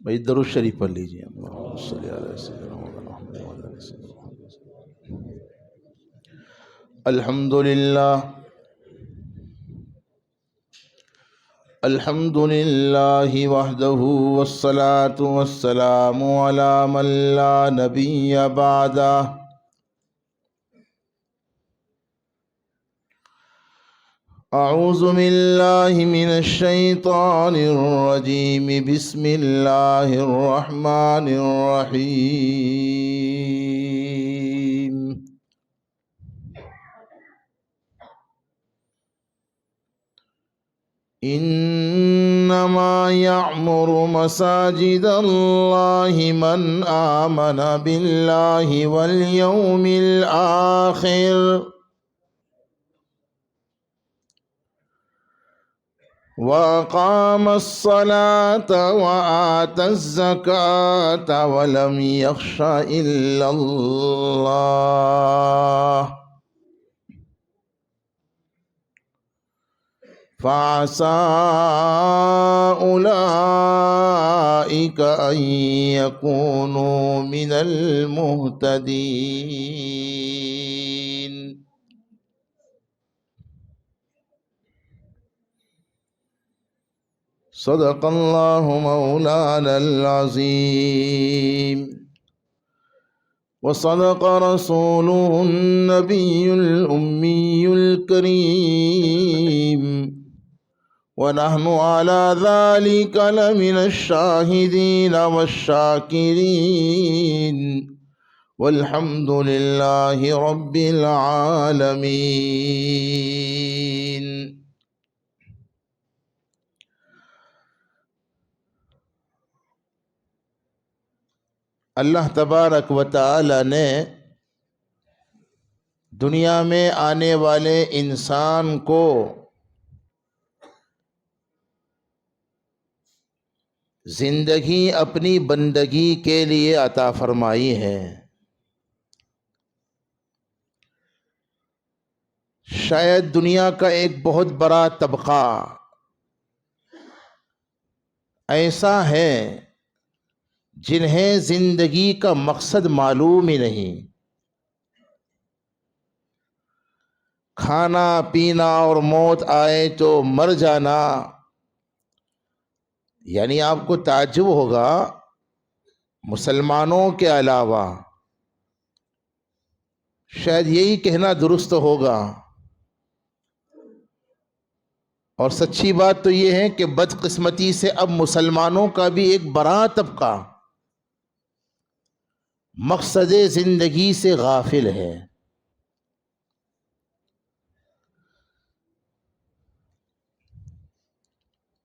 بھائی درود شریف پڑھ لیجیے. اللہم صلی علی سیدنا محمد وعلی آل سیدنا محمد. الحمد للہ وحدہ والصلاة والسلام علی من لا نبی بعدہ. اعوذ باللہ من الشیطان الرجیم. بسم اللہ الرحمن الرحیم. انما یعمر مساجد اللہ من آمن باللہ والیوم الآخر وَأَقَامَ الصَّلَاةَ وَآتَى الزَّكَاةَ وَلَمْ يَخْشَ إِلَّا اللَّهَ فَعَسَىٰ أُولَٰئِكَ أَن يَكُونُوا مِنَ الْمُهْتَدِينَ. صدق اللہ مولانا العظیم وصدق رسوله النبی الأمی الکریم ونحن على ذلك لمن الشاہدین والشاکرین والحمد للہ رب العالمین. اللہ تبارک و تعالی نے دنیا میں آنے والے انسان کو زندگی اپنی بندگی کے لیے عطا فرمائی ہے. شاید دنیا کا ایک بہت بڑا طبقہ ایسا ہے جنہیں زندگی کا مقصد معلوم ہی نہیں. کھانا پینا اور موت آئے تو مر جانا، یعنی آپ کو تعجب ہوگا مسلمانوں کے علاوہ شاید یہی کہنا درست ہوگا، اور سچی بات تو یہ ہے کہ بدقسمتی سے اب مسلمانوں کا بھی ایک بڑا طبقہ مقصد زندگی سے غافل ہے.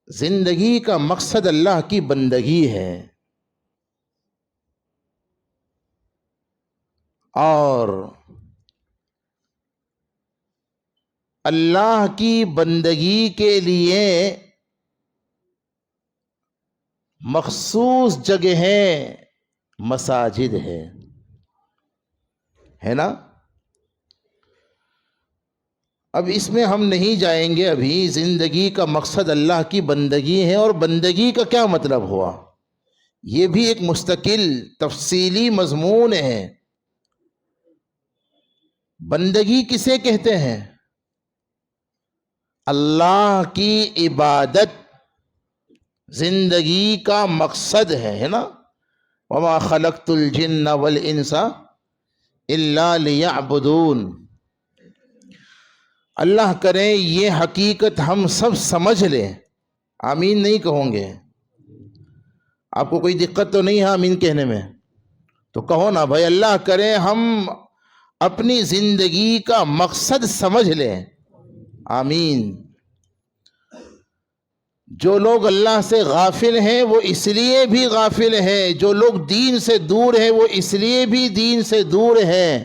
زندگی کا مقصد اللہ کی بندگی ہے، اور اللہ کی بندگی کے لیے مخصوص جگہیں مساجد ہے نا. اب اس میں ہم نہیں جائیں گے. ابھی زندگی کا مقصد اللہ کی بندگی ہے، اور بندگی کا کیا مطلب ہوا یہ بھی ایک مستقل تفصیلی مضمون ہے. بندگی کسے کہتے ہیں؟ اللہ کی عبادت زندگی کا مقصد ہے نا. وَمَا خَلَقْتُ الْجِنَّ وَالْإِنسَ إِلَّا لِيَعْبُدُونَ. اللہ کرے یہ حقیقت ہم سب سمجھ لیں. آمین نہیں کہوں گے؟ آپ کو کوئی دقت تو نہیں ہے آمین کہنے میں؟ تو کہو نا بھائی. اللہ کرے ہم اپنی زندگی کا مقصد سمجھ لیں. آمین. جو لوگ اللہ سے غافل ہیں وہ اس لیے بھی غافل ہیں، جو لوگ دین سے دور ہیں وہ اس لیے بھی دین سے دور ہیں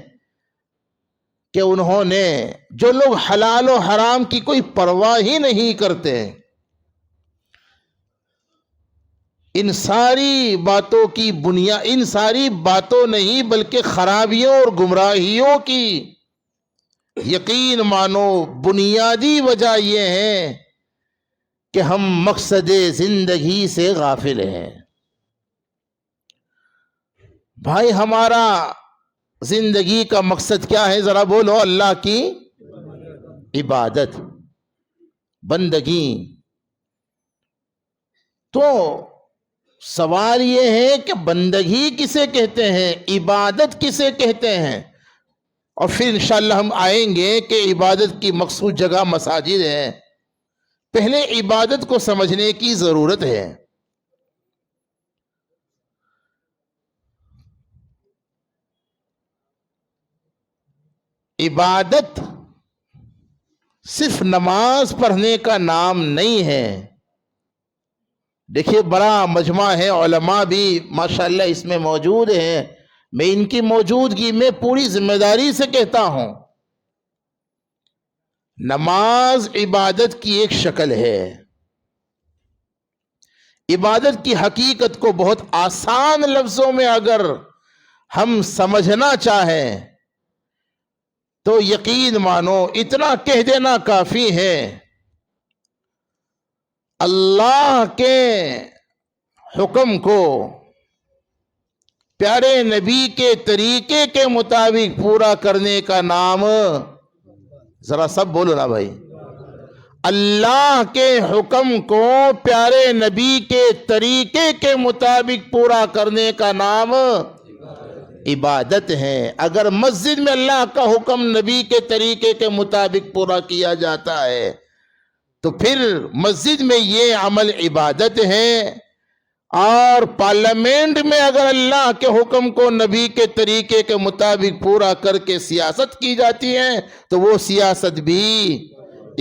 کہ انہوں نے، جو لوگ حلال و حرام کی کوئی پرواہ ہی نہیں کرتے، ان ساری باتوں کی بنیاد، ان ساری باتوں نہیں بلکہ خرابیوں اور گمراہیوں کی یقین مانو بنیادی وجہ یہ ہے کہ ہم مقصد زندگی سے غافل ہیں. بھائی ہمارا زندگی کا مقصد کیا ہے؟ ذرا بولو، اللہ کی عبادت، بندگی۔ تو سوال یہ ہے کہ بندگی کسے کہتے ہیں، عبادت کسے کہتے ہیں؟ اور پھر انشاءاللہ ہم آئیں گے کہ عبادت کی مخصوص جگہ مساجد ہے۔ پہلے عبادت کو سمجھنے کی ضرورت ہے۔ عبادت صرف نماز پڑھنے کا نام نہیں ہے۔ دیکھیے بڑا مجمع ہے، علماء بھی ماشاءاللہ اس میں موجود ہیں، میں ان کی موجودگی میں پوری ذمہ داری سے کہتا ہوں، نماز عبادت کی ایک شکل ہے۔ عبادت کی حقیقت کو بہت آسان لفظوں میں اگر ہم سمجھنا چاہیں تو یقین مانو اتنا کہہ دینا کافی ہے، اللہ کے حکم کو پیارے نبی کے طریقے کے مطابق پورا کرنے کا نام، ذرا سب بولو نا بھائی، اللہ کے حکم کو پیارے نبی کے طریقے کے مطابق پورا کرنے کا نام عبادت ہے۔ اگر مسجد میں اللہ کا حکم نبی کے طریقے کے مطابق پورا کیا جاتا ہے تو پھر مسجد میں یہ عمل عبادت ہے، اور پارلیمنٹ میں اگر اللہ کے حکم کو نبی کے طریقے کے مطابق پورا کر کے سیاست کی جاتی ہے تو وہ سیاست بھی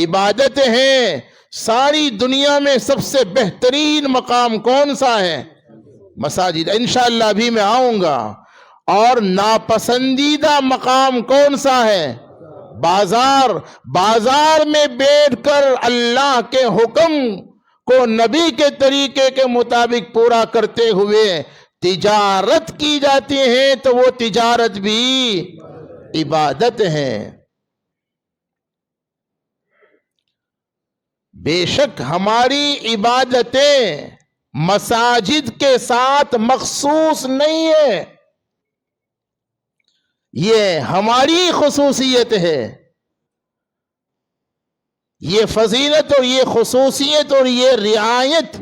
عبادت ہے۔ ساری دنیا میں سب سے بہترین مقام کون سا ہے؟ مساجد۔ انشاءاللہ ابھی میں آؤں گا۔ اور ناپسندیدہ مقام کون سا ہے؟ بازار۔ بازار میں بیٹھ کر اللہ کے حکم کو نبی کے طریقے کے مطابق پورا کرتے ہوئے تجارت کی جاتی ہے تو وہ تجارت بھی عبادت ہے۔ بے شک ہماری عبادتیں مساجد کے ساتھ مخصوص نہیں ہے، یہ ہماری خصوصیت ہے۔ یہ فضیلت اور یہ خصوصیت اور یہ رعایت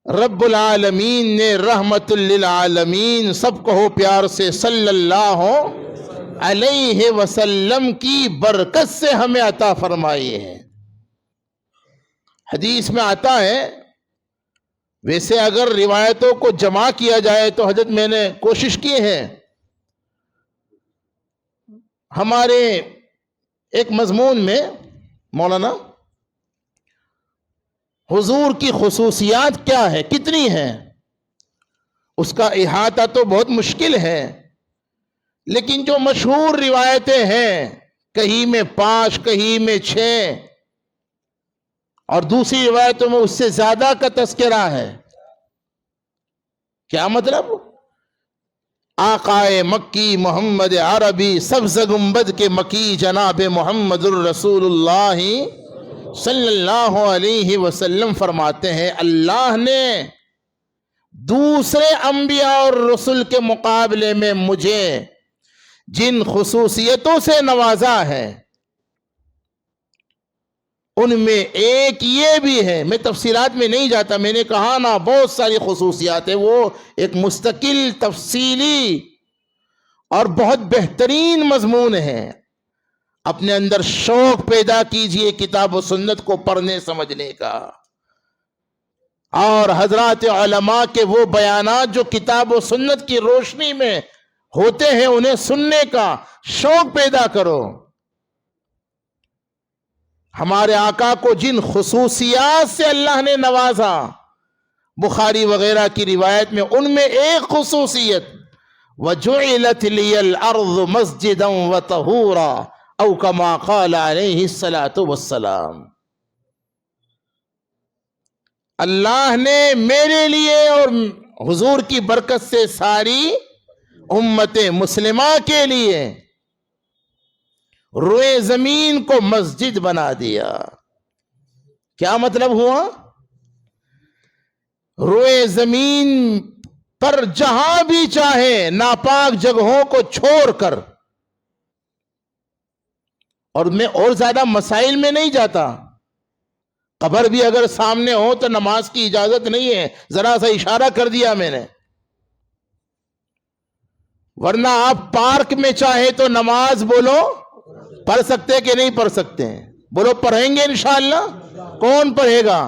رب العالمین نے رحمت للعالمین، سب کہو پیار سے، صلی اللہ علیہ وسلم کی برکت سے ہمیں عطا فرمائی ہے۔ حدیث میں آتا ہے، ویسے اگر روایتوں کو جمع کیا جائے تو حضرت میں نے کوشش کی ہے، ہمارے ایک مضمون میں مولانا حضور کی خصوصیات کیا ہے، کتنی ہیں، اس کا احاطہ تو بہت مشکل ہے، لیکن جو مشہور روایتیں ہیں، کہیں میں 5، کہیں میں 6، اور دوسری روایتوں میں اس سے زیادہ کا تذکرہ ہے۔ کیا مطلب؟ آقائے مکی محمد عربی سبز گنبد کے مکی جناب محمد الرسول اللہ صلی اللہ علیہ وسلم فرماتے ہیں، اللہ نے دوسرے انبیاء اور رسل کے مقابلے میں مجھے جن خصوصیتوں سے نوازا ہے ان میں ایک یہ بھی ہے، میں تفصیلات میں نہیں جاتا، میں نے کہا نا بہت ساری خصوصیات ہیں، وہ ایک مستقل تفصیلی اور بہت بہترین مضمون ہے۔ اپنے اندر شوق پیدا کیجئے کتاب و سنت کو پڑھنے سمجھنے کا، اور حضرات علماء کے وہ بیانات جو کتاب و سنت کی روشنی میں ہوتے ہیں انہیں سننے کا شوق پیدا کرو۔ ہمارے آقا کو جن خصوصیات سے اللہ نے نوازا، بخاری وغیرہ کی روایت میں ان میں ایک خصوصیت وَجُعِلَتْ لِيَ الْأَرْضُ مَسْجِدًا وَطَهُورًا او کما قال علیہ الصلاۃ والسلام، اللہ نے میرے لیے اور حضور کی برکت سے ساری امت مسلمہ کے لیے روئے زمین کو مسجد بنا دیا۔ کیا مطلب ہوا؟ روئے زمین پر جہاں بھی چاہے ناپاک جگہوں کو چھوڑ کر، اور میں اور زیادہ مسائل میں نہیں جاتا، قبر بھی اگر سامنے ہو تو نماز کی اجازت نہیں ہے، ذرا سا اشارہ کر دیا میں نے، ورنہ آپ پارک میں چاہے تو نماز بولو پڑھ سکتے کہ نہیں پڑھ سکتے؟ بولو پڑھیں گے انشاءاللہ؟ کون پڑھے گا؟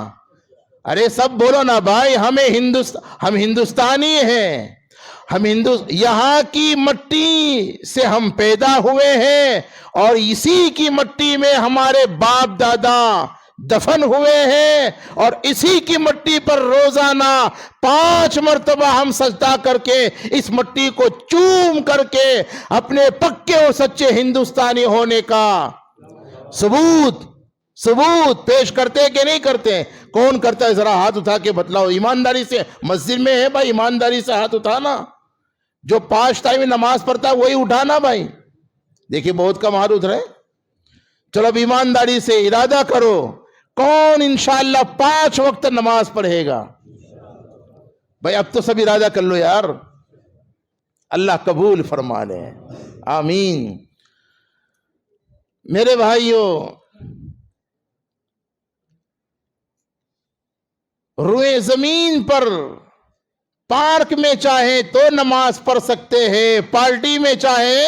ارے سب بولو نا بھائی، ہم ہندوستانی ہیں، یہاں کی مٹی سے ہم پیدا ہوئے ہیں، اور اسی کی مٹی میں ہمارے باپ دادا دفن ہوئے ہیں، اور اسی کی مٹی پر روزانہ 5 مرتبہ ہم سجدہ کر کے اس مٹی کو چوم کر کے اپنے پکے اور سچے ہندوستانی ہونے کا ثبوت پیش کرتے کہ نہیں کرتے؟ کون کرتا ہے؟ ذرا ہاتھ اٹھا کے بتلاؤ ایمانداری سے، مسجد میں ہے بھائی، ایمانداری سے ہاتھ اٹھانا، جو 5 ٹائم نماز پڑھتا ہے وہی اٹھانا بھائی، دیکھیے بہت کم ہاتھ اٹھ رہے، چلو اب ایمانداری سے ارادہ کرو، کون انشاءاللہ 5 وقت نماز پڑھے گا؟ بھائی اب تو سب ارادہ کر لو یار، اللہ قبول فرما لے، آمین۔ میرے بھائیوں، روئے زمین پر پارک میں چاہے تو نماز پڑھ سکتے ہیں، پارٹی میں چاہے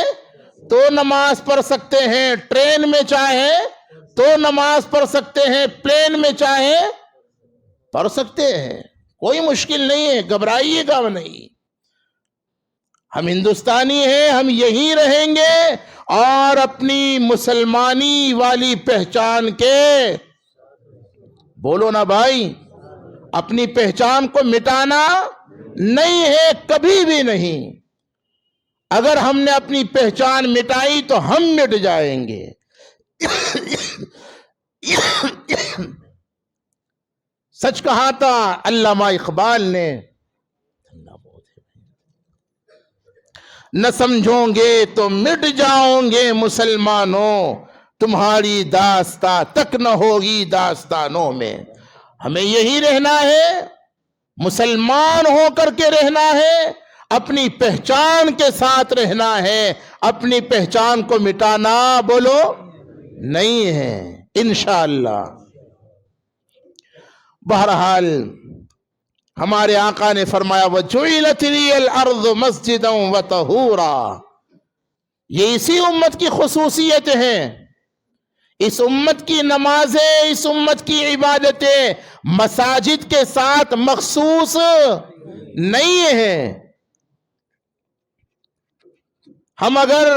تو نماز پڑھ سکتے ہیں، ٹرین میں چاہے تو نماز پڑھ سکتے ہیں، پلین میں چاہے پڑھ سکتے ہیں، کوئی مشکل نہیں ہے، گھبرائیے گا نہیں، ہم ہندوستانی ہیں، ہم یہی رہیں گے، اور اپنی مسلمانی والی پہچان کے، بولو نا بھائی، اپنی پہچان کو مٹانا نہیں ہے، کبھی بھی نہیں، اگر ہم نے اپنی پہچان مٹائی تو ہم مٹ جائیں گے۔ سچ کہا تھا علامہ اقبال نے، نہ سمجھو گے تو مٹ جاؤ گے مسلمانوں، تمہاری داستان تک نہ ہوگی داستانوں میں۔ ہمیں یہی رہنا ہے، مسلمان ہو کر کے رہنا ہے، اپنی پہچان کے ساتھ رہنا ہے، اپنی پہچان کو مٹانا بولو نہیں ہے انشاءاللہ۔ بہرحال ہمارے آقا نے فرمایا وَجُعِلَتْ لِيَ الْأَرْضُ مَسْجِدًا وَطَهُورًا، یہ اسی امت کی خصوصیت ہے، اس امت کی نمازیں، اس امت کی عبادتیں مساجد کے ساتھ مخصوص نہیں ہیں۔ ہم اگر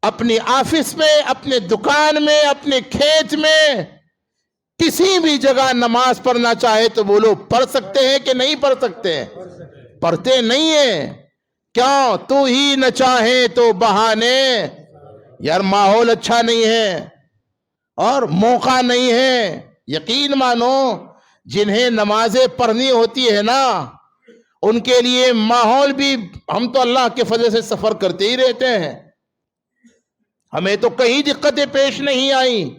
اپنی آفس میں، اپنے دکان میں، اپنے کھیت میں، کسی بھی جگہ نماز پڑھنا چاہے تو بولو پڑھ سکتے ہیں کہ نہیں پڑھ سکتے؟ پڑھتے نہیں ہیں، کیوں؟ تو ہی نہ چاہے تو بہانے، یار ماحول اچھا نہیں ہے اور موقع نہیں ہے، یقین مانو جنہیں نمازیں پڑھنی ہوتی ہے نا، ان کے لیے ماحول بھی، ہم تو اللہ کے فضل سے سفر کرتے ہی رہتے ہیں، ہمیں تو کہیں دقتیں پیش نہیں آئیں۔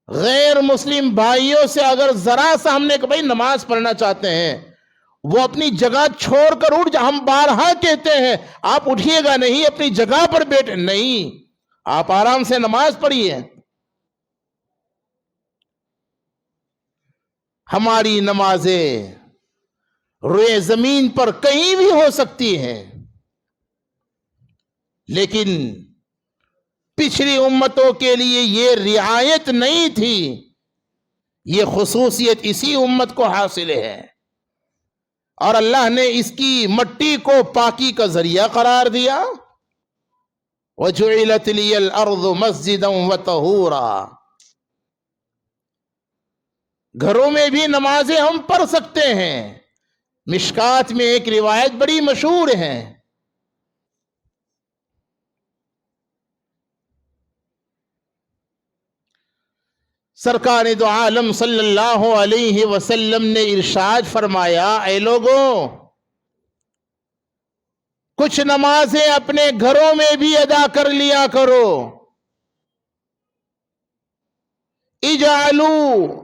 غیر مسلم بھائیوں سے اگر ذرا سا ہم نے کہ بھائی نماز پڑھنا چاہتے ہیں، وہ اپنی جگہ چھوڑ کر اٹھ جا، ہم بارہا کہتے ہیں آپ اٹھیے گا نہیں، اپنی جگہ پر بیٹھے نہیں، آپ آرام سے نماز پڑھیے۔ ہماری نمازیں روئے زمین پر کہیں بھی ہو سکتی ہیں، لیکن پچھلی امتوں کے لیے یہ رعایت نہیں تھی، یہ خصوصیت اسی امت کو حاصل ہے، اور اللہ نے اس کی مٹی کو پاکی کا ذریعہ قرار دیا۔ وَجُعِلَتْ لِيَ الْأَرْضُ مَسْجِدًا وَطَهُورًا، گھروں میں بھی نمازیں ہم پڑھ سکتے ہیں۔ مشکات میں ایک روایت بڑی مشہور ہے، سرکار دو عالم صلی اللہ علیہ وسلم نے ارشاد فرمایا، اے لوگوں، کچھ نمازیں اپنے گھروں میں بھی ادا کر لیا کرو، اجعلوا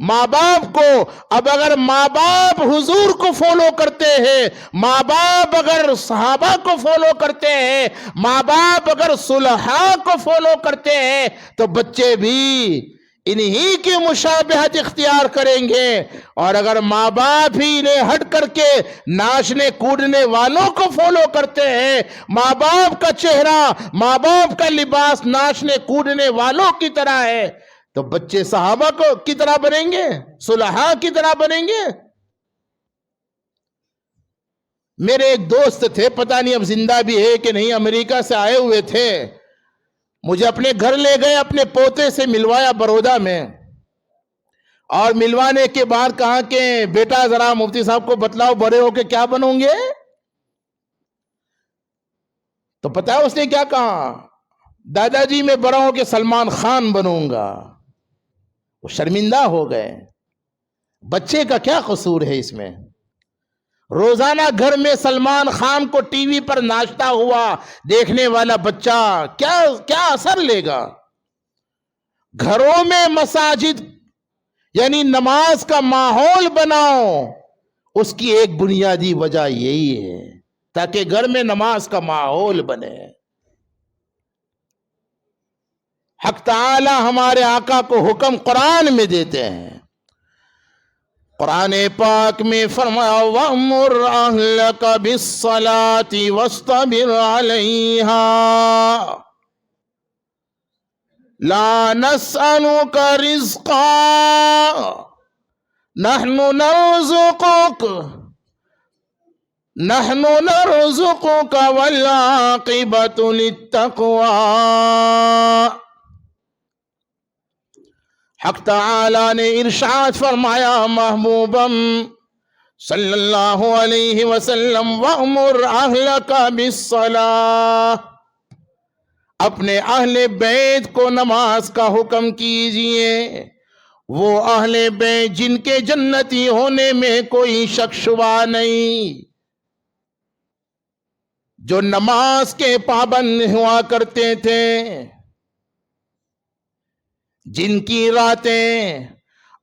ماں باپ کو. اب اگر ماں باپ حضور کو فالو کرتے ہیں، ماں باپ اگر صحابہ کو فالو کرتے ہیں، ماں باپ اگر صلحاء کو فالو کرتے ہیں، تو بچے بھی انہی کی مشابہت اختیار کریں گے. اور اگر ماں باپ ہی انہیں ہٹ کر کے ناچنے کودنے والوں کو فالو کرتے ہیں، ماں باپ کا چہرہ، ماں باپ کا لباس ناچنے کودنے والوں کی طرح ہے، تو بچے صحابہ کو کی طرح بنیں گے، صلحاء کی طرح بنیں گے. میرے ایک دوست تھے، پتہ نہیں اب زندہ بھی ہے کہ نہیں، امریکہ سے آئے ہوئے تھے. مجھے اپنے گھر لے گئے، اپنے پوتے سے ملوایا برودا میں، اور ملوانے کے بعد کہا کہ بیٹا ذرا مفتی صاحب کو بتلاؤ بڑے ہو کے کیا بنوں گے؟ تو پتہ ہے اس نے کیا کہا؟ دادا جی میں بڑا ہوں کہ سلمان خان بنوں گا. وہ شرمندہ ہو گئے. بچے کا کیا قصور ہے اس میں؟ روزانہ گھر میں سلمان خان کو ٹی وی پر ناچتا ہوا دیکھنے والا بچہ کیا اثر لے گا؟ گھروں میں مساجد یعنی نماز کا ماحول بناؤ، اس کی ایک بنیادی وجہ یہی ہے تاکہ گھر میں نماز کا ماحول بنے. حق تعالی ہمارے آقا کو حکم قرآن میں دیتے ہیں. قرآن پاک میں فرمایا وَأْمُرْ أَهْلَكَ بِالصَّلَاةِ وَاسْطَبِرْ عَلَيْهَا لَا نَسْأَلُكَ رِزْقًا نَحْنُ نَرْزُقُكَ وَالْعَاقِبَةُ لِلتَّقْوَى. حق تعالی نے ارشاد فرمایا محبوبم صلی اللہ علیہ وسلم وَأْمُرْ أَهْلَكَ بِالصَّلَاةِ، اپنے اہل بیت کو نماز کا حکم کیجئے. وہ اہل بیت جن کے جنتی ہونے میں کوئی شک شبہ نہیں، جو نماز کے پابند ہوا کرتے تھے، جن کی راتیں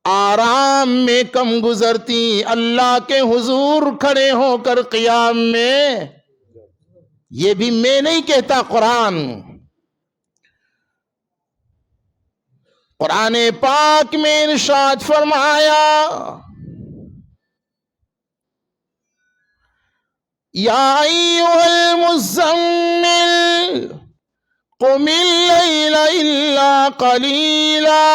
آرام میں کم گزرتی، اللہ کے حضور کھڑے ہو کر قیام میں. یہ بھی میں نہیں کہتا، قرآن پاک میں ارشاد فرمایا یا ایھا المزمل قم اللیل الا قلیلا.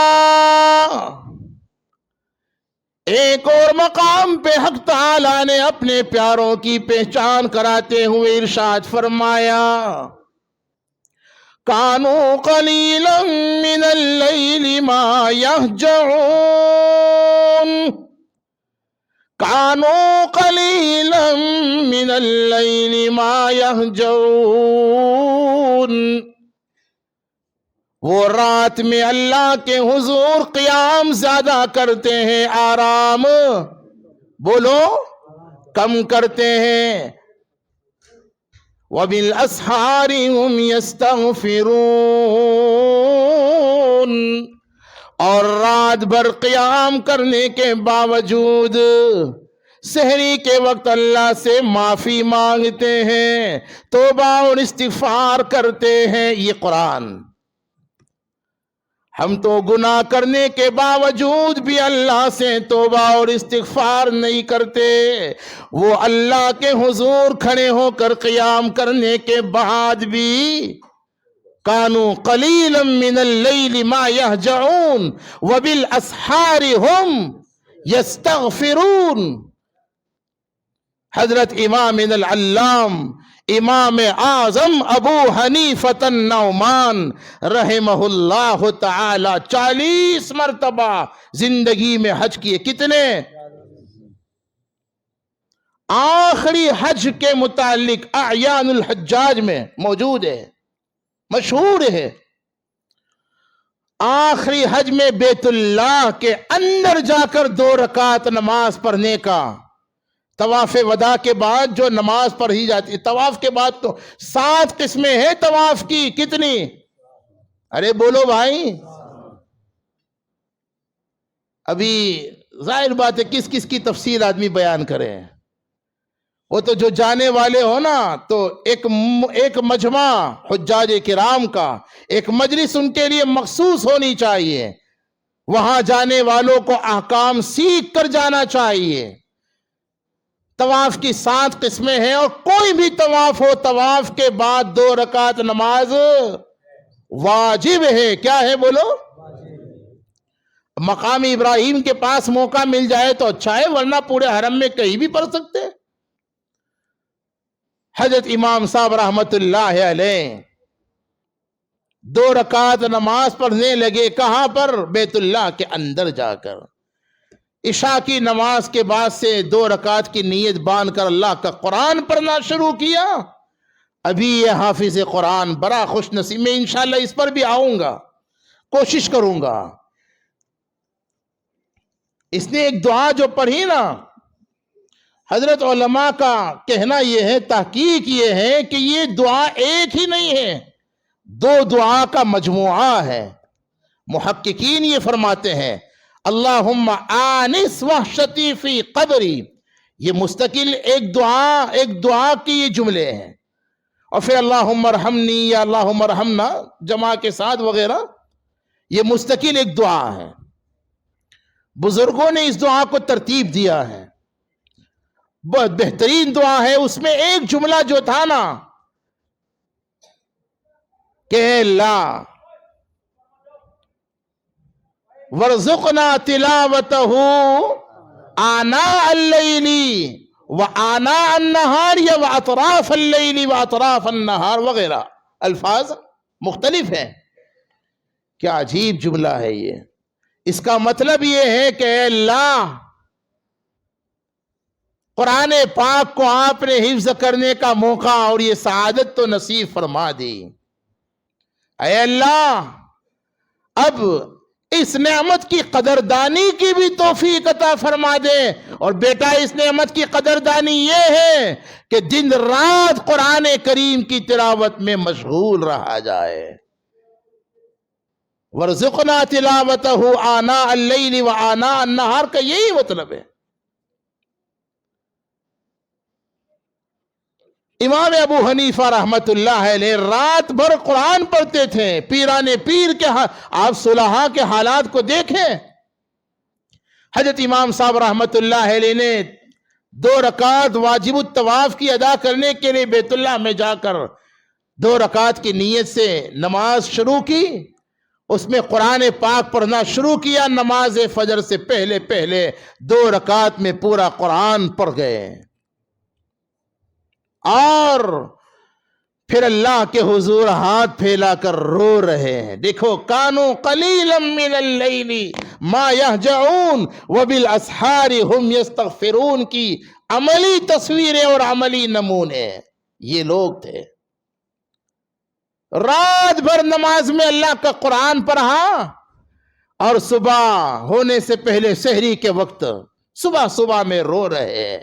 ایک اور مقام پہ حق تعالی نے اپنے پیاروں کی پہچان کراتے ہوئے ارشاد فرمایا کانوا قلیلا من اللیل ما یہجعون. کانوا قلیلا من اللیل ما یہجعون. وہ رات میں اللہ کے حضور قیام زیادہ کرتے ہیں، آرام بولو کم کرتے ہیں. وَبِالْأَسْحَارِ هُمْ يَسْتَغْفِرُونَ. اور رات بھر قیام کرنے کے باوجود سحری کے وقت اللہ سے معافی مانگتے ہیں، توبہ اور استغفار کرتے ہیں. یہ قرآن. ہم تو گناہ کرنے کے باوجود بھی اللہ سے توبہ اور استغفار نہیں کرتے. وہ اللہ کے حضور کھڑے ہو کر قیام کرنے کے بعد بھی کانوا قلیلا من اللیل ما یہجعون وبالاسحار ہم یستغفرون. حضرت امام العلام امام اعظم ابو حنیفۃ النعمان رحمہ اللہ تعالی 40 مرتبہ زندگی میں حج کیے. کتنے؟ آخری حج کے متعلق اعیان الحجاج میں موجود ہے، مشہور ہے. آخری حج میں بیت اللہ کے اندر جا کر 2 رکعت نماز پڑھنے کا، طواف وداع کے بعد جو نماز پڑھی جاتی ہے. طواف کے بعد تو 7 قسمیں ہیں طواف کی. کتنی؟ ارے بولو بھائی. ابھی ظاہر بات ہے کس کس کی تفصیل آدمی بیان کرے، وہ تو جو جانے والے ہو نا، تو ایک مجمع حجاج کرام کا، ایک مجلس ان کے لیے مخصوص ہونی چاہیے، وہاں جانے والوں کو احکام سیکھ کر جانا چاہیے۔ طواف کی 7 قسمیں ہیں، اور کوئی بھی طواف ہو، طواف کے بعد 2 رکعت نماز واجب ہے۔ کیا ہے بولو؟ مقام ابراہیم کے پاس موقع مل جائے تو اچھا ہے، ورنہ پورے حرم میں کہیں بھی پڑھ سکتے ہیں۔ حضرت امام صاحب رحمت اللہ علیہ 2 رکعت نماز پڑھنے لگے، کہاں پر؟ بیت اللہ کے اندر جا کر۔ عشاء کی نماز کے بعد سے 2 رکعت کی نیت باندھ کر اللہ کا قرآن پڑھنا شروع کیا۔ ابھی یہ حافظ قرآن بڑا خوش نصیب، میں انشاءاللہ اس پر بھی آؤں گا، کوشش کروں گا۔ اس نے ایک دعا جو پڑھی نا، حضرت علماء کا کہنا یہ ہے، تحقیق یہ ہے کہ یہ دعا ایک ہی نہیں ہے، 2 دعا کا مجموعہ ہے۔ محققین یہ فرماتے ہیں اللہم آنس وحشتی فی قبری، یہ مستقل ایک دعا کی یہ جملے ہیں، اور پھر اللہم ارحمنی یا اللہم ارحمنا جمع کے ساتھ وغیرہ، یہ مستقل ایک دعا ہے۔ بزرگوں نے اس دعا کو ترتیب دیا ہے، بہت بہترین دعا ہے۔ اس میں ایک جملہ جو تھا نا کہ اللہ وَارْزُقْنَا تِلَاوَتَهُ آنَاءَ اللَّيْلِ وَآنَاءَ النَّهَارِ وَأَطْرَافَ اللَّيْلِ وَأَطْرَافَ النَّهَارِ وغیرہ الفاظ مختلف ہیں۔ کیا عجیب جملہ ہے یہ۔ اس کا مطلب یہ ہے کہ اے اللہ، قرآن پاک کو آپ نے حفظ کرنے کا موقع اور یہ سعادت تو نصیب فرما دی۔ اے اللہ، اب اس نعمت کی قدردانی کی بھی توفیق عطا فرما دے۔ اور بیٹا، اس نعمت کی قدردانی یہ ہے کہ دن رات قرآن کریم کی تلاوت میں مشغول رہا جائے۔ وَارْزُقْنَا تِلَاوَتَهُ آنَاءَ اللَّيْلِ وَآنَاءَ النَّهَارِ کا یہی مطلب ہے۔ امام ابو حنیفہ رحمت اللہ علیہ رات بھر قرآن پڑھتے تھے۔ پیران پیر کے آپ صلحاء کے حالات کو دیکھیں۔ حضرت امام صاحب رحمت اللہ علیہ نے 2 رکعت واجب الطواف کی ادا کرنے کے لیے بیت اللہ میں جا کر 2 رکعت کی نیت سے نماز شروع کی۔ اس میں قرآن پاک پڑھنا شروع کیا۔ نماز فجر سے پہلے 2 رکعت میں پورا قرآن پڑھ گئے، اور پھر اللہ کے حضور ہاتھ پھیلا کر رو رہے ہیں۔ دیکھو، کانوا قلیلا من اللیل ما یہجعون وبالاسحار ہم یستغفرون کی عملی تصویریں اور عملی نمونے یہ لوگ تھے۔ رات بھر نماز میں اللہ کا قرآن پڑھا، اور صبح ہونے سے پہلے سحری کے وقت صبح میں رو رہے ہیں۔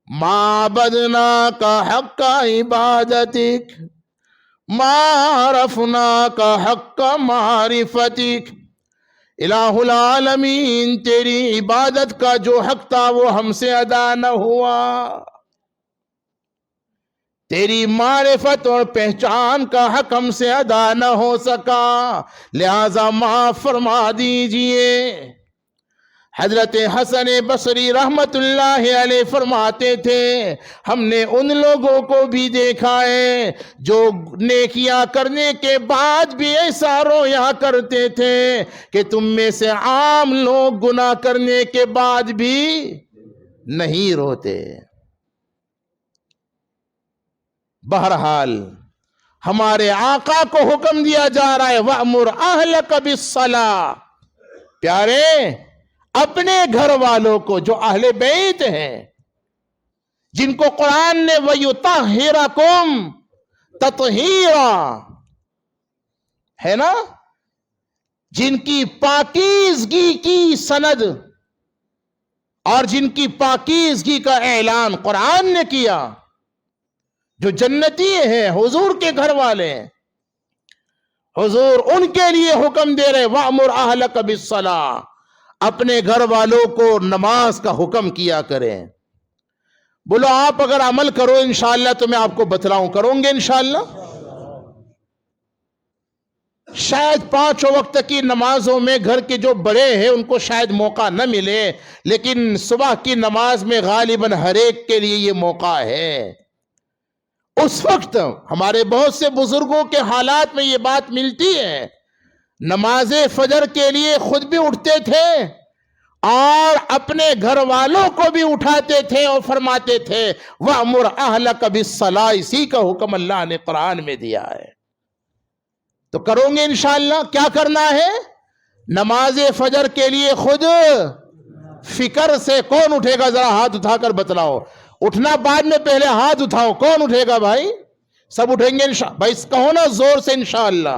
ما عبدناک حق عبادتک ما عرفناک حق معرفتک، الہ العالمین، تیری عبادت کا جو حق تھا وہ ہم سے ادا نہ ہوا، تیری معرفت اور پہچان کا حق ہم سے ادا نہ ہو سکا، لہذا معاف فرما دیجئے۔ حضرت حسن بصری رحمت اللہ علیہ فرماتے تھے ہم نے ان لوگوں کو بھی دیکھا ہے جو نیکیاں کرنے کے بعد بھی ایسا رویا کرتے تھے کہ تم میں سے عام لوگ گناہ کرنے کے بعد بھی نہیں روتے۔ بہرحال ہمارے آقا کو حکم دیا جا رہا ہے وَأْمُرْ أَهْلَكَ بِالصَّلَاةِ، پیارے اپنے گھر والوں کو جو اہل بیت ہیں، جن کو قرآن نے وَيُطَهِّرَكُمْ تَطْهِيرًا ہے نا، جن کی پاکیزگی کی سند اور جن کی پاکیزگی کا اعلان قرآن نے کیا، جو جنتی ہیں، حضور کے گھر والے ہیں، حضور ان کے لیے حکم دے رہے وَأْمُرْ أَهْلَكَ بِالصَّلَاةِ، اپنے گھر والوں کو نماز کا حکم کیا کریں. بولو آپ اگر عمل کرو انشاءاللہ تو میں آپ کو بتلاؤں, کروں گے انشاءاللہ؟ شاید 5 وقت کی نمازوں میں گھر کے جو بڑے ہیں ان کو شاید موقع نہ ملے, لیکن صبح کی نماز میں غالباً ہر ایک کے لیے یہ موقع ہے. اس وقت ہمارے بہت سے بزرگوں کے حالات میں یہ بات ملتی ہے, نماز فجر کے لیے خود بھی اٹھتے تھے اور اپنے گھر والوں کو بھی اٹھاتے تھے اور فرماتے تھے وَأْمُرْ أَهْلَكَ بِالصَّلَاةِ. اسی کا حکم اللہ نے قرآن میں دیا ہے. تو کرو گے انشاءاللہ؟ کیا کرنا ہے؟ نماز فجر کے لیے خود فکر سے کون اٹھے گا؟ ذرا ہاتھ اٹھا کر بتلاؤ. اٹھنا بعد میں, پہلے ہاتھ اٹھاؤ. کون اٹھے گا بھائی؟ سب اٹھیں گے انشاءاللہ. بھائی کہو نا زور سے انشاءاللہ.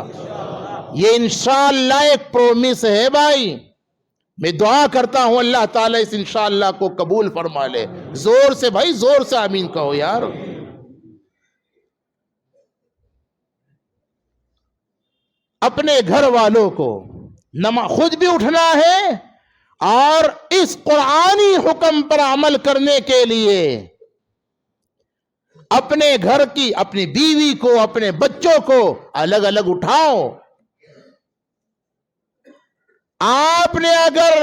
یہ انشاءاللہ ایک پرومس ہے بھائی. میں دعا کرتا ہوں اللہ تعالیٰ اس انشاءاللہ کو قبول فرما لے. زور سے بھائی, زور سے آمین کہو یار. اپنے گھر والوں کو خود بھی اٹھنا ہے اور اس قرآنی حکم پر عمل کرنے کے لیے اپنے گھر کی, اپنی بیوی کو, اپنے بچوں کو الگ الگ اٹھاؤ. آپ نے اگر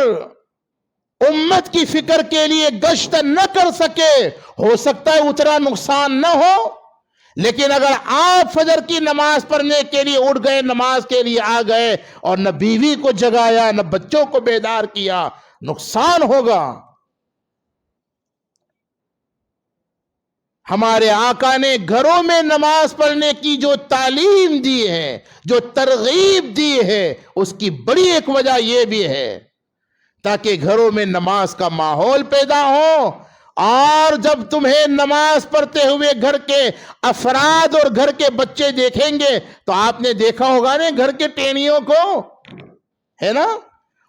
امت کی فکر کے لیے گشت نہ کر سکے, ہو سکتا ہے اتنا نقصان نہ ہو, لیکن اگر آپ فجر کی نماز پڑھنے کے لیے اٹھ گئے, نماز کے لیے آ گئے اور نہ بیوی کو جگایا نہ بچوں کو بیدار کیا, نقصان ہوگا. ہمارے آقا نے گھروں میں نماز پڑھنے کی جو تعلیم دی ہے, جو ترغیب دی ہے, اس کی بڑی ایک وجہ یہ بھی ہے تاکہ گھروں میں نماز کا ماحول پیدا ہو. اور جب تمہیں نماز پڑھتے ہوئے گھر کے افراد اور گھر کے بچے دیکھیں گے تو آپ نے دیکھا ہوگا نا گھر کے ٹینیوں کو, ہے نا,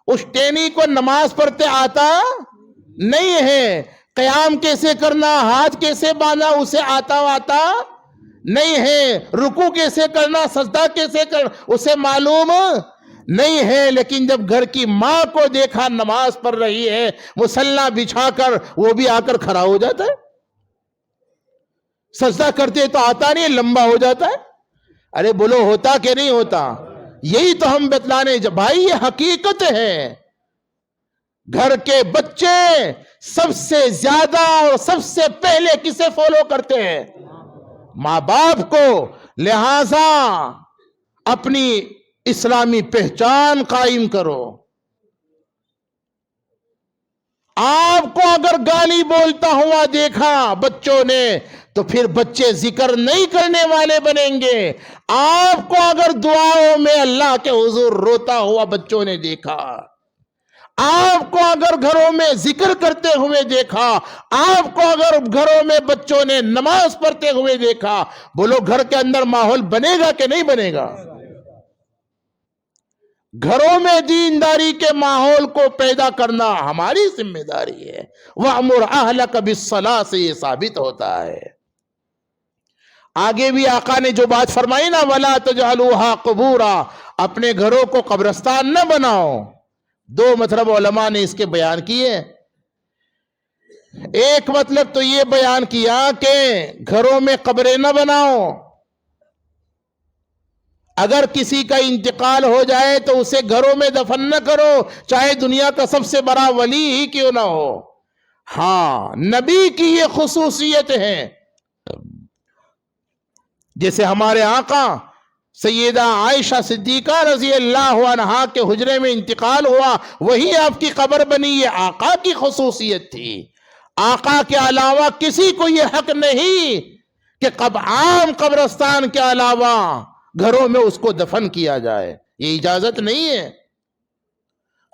اس ٹینی کو نماز پڑھتے آتا نہیں ہے. قیام کیسے کرنا, ہاتھ کیسے باندھنا, اسے آتا نہیں ہے. رکوع کیسے کرنا, سجدہ کیسے کرنا, اسے معلوم نہیں ہے. لیکن جب گھر کی ماں کو دیکھا نماز پڑھ رہی ہے مصلی بچھا کر, وہ بھی آ کر کھڑا ہو جاتا ہے. سجدہ کرتے تو آتا نہیں, لمبا ہو جاتا ہے. ارے بولو ہوتا کہ نہیں ہوتا؟ یہی تو ہم بتلانے بھائی, یہ حقیقت ہے. گھر کے بچے سب سے زیادہ اور سب سے پہلے کسے فالو کرتے ہیں؟ ماں باپ کو. لہذا اپنی اسلامی پہچان قائم کرو. آپ کو اگر گالی بولتا ہوا دیکھا بچوں نے تو پھر بچے ذکر نہیں کرنے والے بنیں گے. آپ کو اگر دعاؤں میں اللہ کے حضور روتا ہوا بچوں نے دیکھا, آپ کو اگر گھروں میں ذکر کرتے ہوئے دیکھا, آپ کو اگر گھروں میں بچوں نے نماز پڑھتے ہوئے دیکھا, بولو گھر کے اندر ماحول بنے گا کہ نہیں بنے گا؟ گھروں میں دینداری کے ماحول کو پیدا کرنا ہماری ذمہ داری ہے. وَأْمُرْ أَهْلَكَ بِالصَّلَاةِ سے یہ ثابت ہوتا ہے. آگے بھی آقا نے جو بات فرمائی نا, وَلَا تَجْعَلُوهَا قُبُورًا, اپنے گھروں کو قبرستان نہ بناؤ. 2 مطلب علماء نے اس کے بیان کیے. ایک مطلب تو یہ بیان کیا کہ گھروں میں قبریں نہ بناؤ. اگر کسی کا انتقال ہو جائے تو اسے گھروں میں دفن نہ کرو, چاہے دنیا کا سب سے بڑا ولی ہی کیوں نہ ہو. ہاں, نبی کی یہ خصوصیت ہے. جیسے ہمارے آقا سیدہ عائشہ صدیقہ رضی اللہ عنہا کے حجرے میں انتقال ہوا, وہی آپ کی قبر بنی. یہ آقا کی خصوصیت تھی. آقا کے علاوہ کسی کو یہ حق نہیں کہ عام قبرستان کے علاوہ گھروں میں اس کو دفن کیا جائے. یہ اجازت نہیں ہے.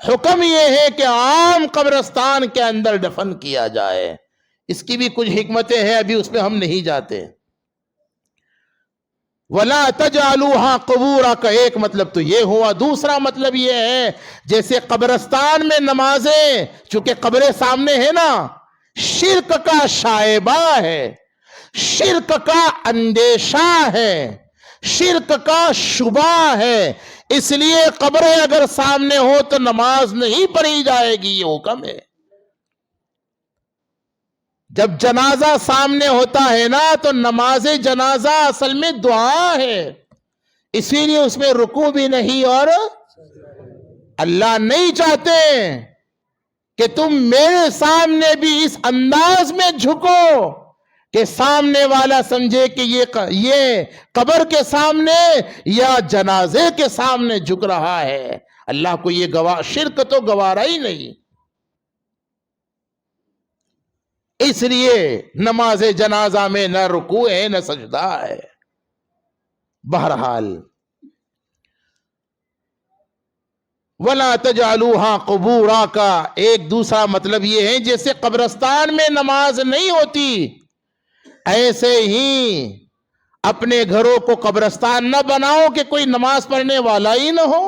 حکم یہ ہے کہ عام قبرستان کے اندر دفن کیا جائے. اس کی بھی کچھ حکمتیں ہیں, ابھی اس میں ہم نہیں جاتے. وَلَا تَجْعَلُوهَا قُبُورًا کا ایک مطلب تو یہ ہوا. دوسرا مطلب یہ ہے جیسے قبرستان میں نمازیں, چونکہ قبریں سامنے ہے نا, شرک کا شائبہ ہے, شرک کا اندیشہ ہے, شرک کا شبہ ہے, اس لیے قبریں اگر سامنے ہو تو نماز نہیں پڑھی جائے گی، یہ حکم ہے۔ جب جنازہ سامنے ہوتا ہے نا تو نماز جنازہ اصل میں دعا ہے، اسی لیے اس میں رکوع بھی نہیں، اور اللہ نہیں چاہتے کہ تم میرے سامنے بھی اس انداز میں جھکو کہ سامنے والا سمجھے کہ یہ قبر کے سامنے یا جنازے کے سامنے جھک رہا ہے۔ اللہ کو یہ شرک تو گوارا ہی نہیں۔ اس لیے نماز جنازہ میں نہ رکوع ہے نہ سجدہ ہے۔ بہرحال وَلَا تَجْعَلُوهَا قُبُورًا کا ایک دوسرا مطلب یہ ہے جیسے قبرستان میں نماز نہیں ہوتی، ایسے ہی اپنے گھروں کو قبرستان نہ بناؤ کہ کوئی نماز پڑھنے والا ہی نہ ہو۔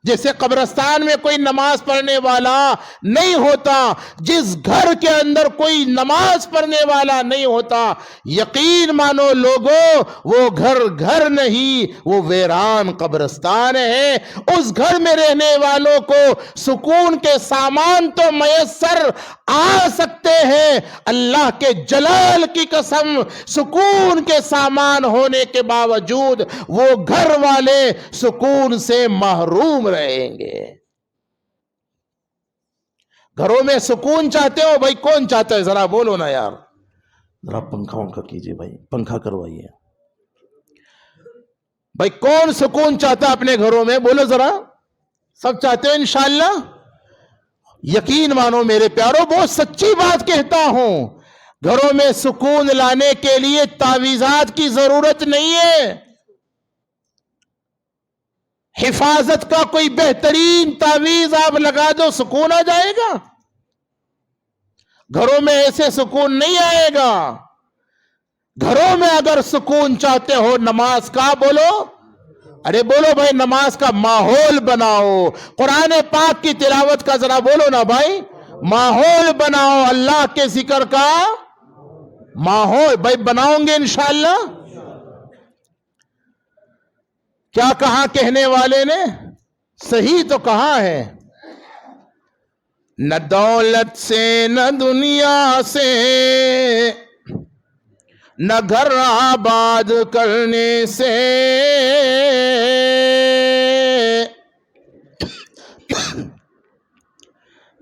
جیسے قبرستان میں کوئی نماز پڑھنے والا نہیں ہوتا، جس گھر کے اندر کوئی نماز پڑھنے والا نہیں ہوتا، یقین مانو لوگوں وہ گھر نہیں، وہ ویران قبرستان ہے۔ اس گھر میں رہنے والوں کو سکون کے سامان تو میسر آ سکتے ہیں، اللہ کے جلال کی قسم سکون کے سامان ہونے کے باوجود وہ گھر والے سکون سے محروم رہیں گے۔ گھروں میں سکون چاہتے ہو بھائی؟ کون چاہتا ہے؟ ذرا بولو نا یار، ذرا پنکھا کیجئے بھائی، پنکھا کروائیے بھائی۔ کون سکون چاہتا ہے اپنے گھروں میں؟ بولو ذرا۔ سب چاہتے ہیں انشاءاللہ؟ یقین مانو میرے پیارو، بہت سچی بات کہتا ہوں، گھروں میں سکون لانے کے لیے تعویذات کی ضرورت نہیں ہے۔ حفاظت کا کوئی بہترین تعویذ آپ لگا دو، سکون آ جائے گا؟ گھروں میں ایسے سکون نہیں آئے گا۔ گھروں میں اگر سکون چاہتے ہو نماز کا، بولو، ارے بولو بھائی، نماز کا ماحول بناؤ، قرآن پاک کی تلاوت کا ذرا بولو نا بھائی، ماحول بناؤ، اللہ کے ذکر کا ماحول بھائی بناؤں گے انشاءاللہ۔ کیا کہا کہنے والے نے؟ صحیح تو کہا ہے، نہ دولت سے نہ دنیا سے نہ گھر آباد کرنے سے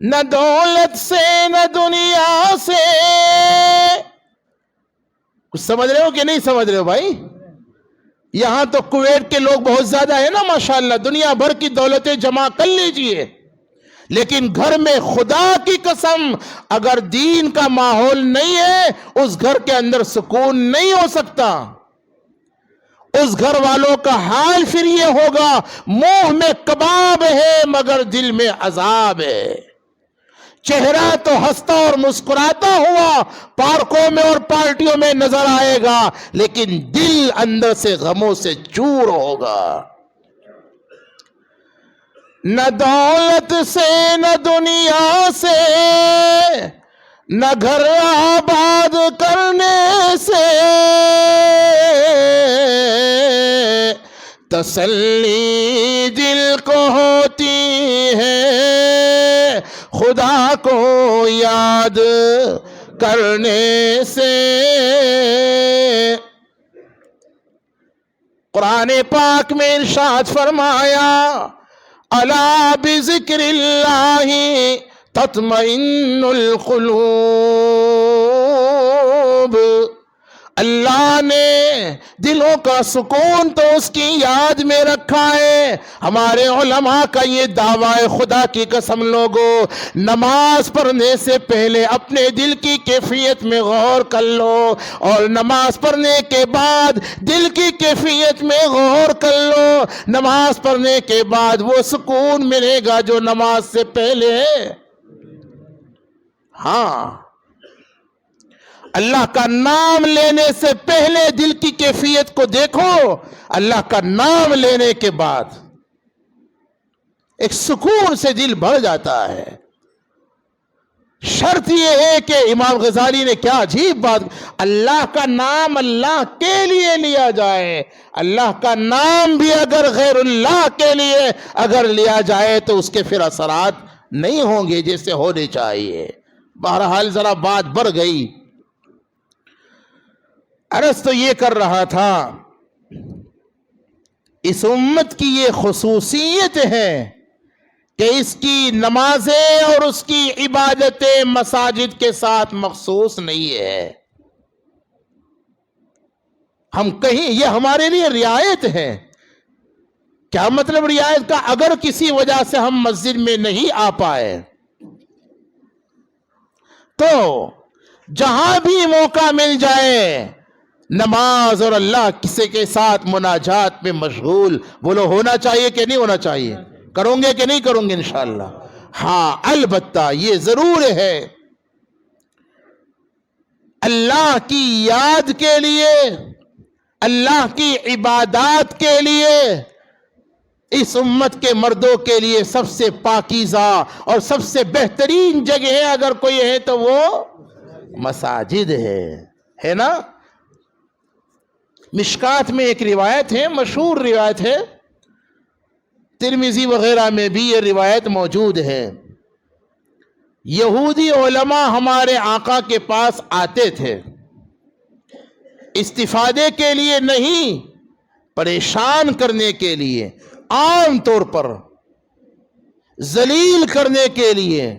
نہ دولت سے نہ دنیا سے۔ کچھ سمجھ رہے ہو کہ نہیں سمجھ رہے ہو بھائی؟ یہاں تو کویت کے لوگ بہت زیادہ ہیں نا ماشاءاللہ، دنیا بھر کی دولتیں جمع کر لیجئے، لیکن گھر میں خدا کی قسم اگر دین کا ماحول نہیں ہے اس گھر کے اندر سکون نہیں ہو سکتا۔ اس گھر والوں کا حال پھر یہ ہوگا، منہ میں کباب ہے مگر دل میں عذاب ہے۔ چہرہ تو ہنستا اور مسکراتا ہوا پارکوں میں اور پارٹیوں میں نظر آئے گا، لیکن دل اندر سے غموں سے چور ہوگا۔ نہ دولت سے نہ دنیا سے نہ گھر آباد کرنے سے تسلی دل کو ہوتی ہے خدا کو یاد کرنے سے۔ قرآن پاک میں ارشاد فرمایا، الا بذکر اللہ تطمئن القلوب۔ اللہ نے دلوں کا سکون تو اس کی یاد میں رکھا ہے۔ ہمارے علماء کا یہ دعویٰ خدا کی قسم لوگوں، نماز پڑھنے سے پہلے اپنے دل کی کیفیت میں غور کر لو، اور نماز پڑھنے کے بعد دل کی کیفیت میں غور کر لو۔ نماز پڑھنے کے بعد وہ سکون ملے گا جو نماز سے پہلے ہے۔ ہاں، اللہ کا نام لینے سے پہلے دل کی کیفیت کو دیکھو، اللہ کا نام لینے کے بعد ایک سکون سے دل بھر جاتا ہے۔ شرط یہ ہے کہ امام غزالی نے کیا عجیب بات، اللہ کا نام اللہ کے لیے لیا جائے، اللہ کا نام بھی اگر غیر اللہ کے لیے اگر لیا جائے تو اس کے پھر اثرات نہیں ہوں گے جیسے ہونے چاہیے۔ بہرحال ذرا بات بڑھ گئی۔ عرض تو یہ کر رہا تھا، اس امت کی یہ خصوصیت ہے کہ اس کی نمازیں اور اس کی عبادتیں مساجد کے ساتھ مخصوص نہیں ہے۔ ہم کہیں یہ ہمارے لیے رعایت ہے۔ کیا مطلب رعایت کا؟ اگر کسی وجہ سے ہم مسجد میں نہیں آ پائے تو جہاں بھی موقع مل جائے نماز اور اللہ کسی کے ساتھ مناجات میں مشغول، بولو ہونا چاہیے کہ نہیں ہونا چاہیے؟ کروں گے کہ نہیں کروں گے انشاءاللہ؟ ہاں البتہ یہ ضرور ہے، اللہ کی یاد کے لیے، اللہ کی عبادات کے لیے اس امت کے مردوں کے لیے سب سے پاکیزہ اور سب سے بہترین جگہ ہے اگر کوئی ہے تو وہ مساجد ہے نا؟ مشکات میں ایک روایت ہے، مشہور روایت ہے، ترمذی وغیرہ میں بھی یہ روایت موجود ہے۔ یہودی علماء ہمارے آقا کے پاس آتے تھے، استفادے کے لیے نہیں، پریشان کرنے کے لیے، عام طور پر ذلیل کرنے کے لیے۔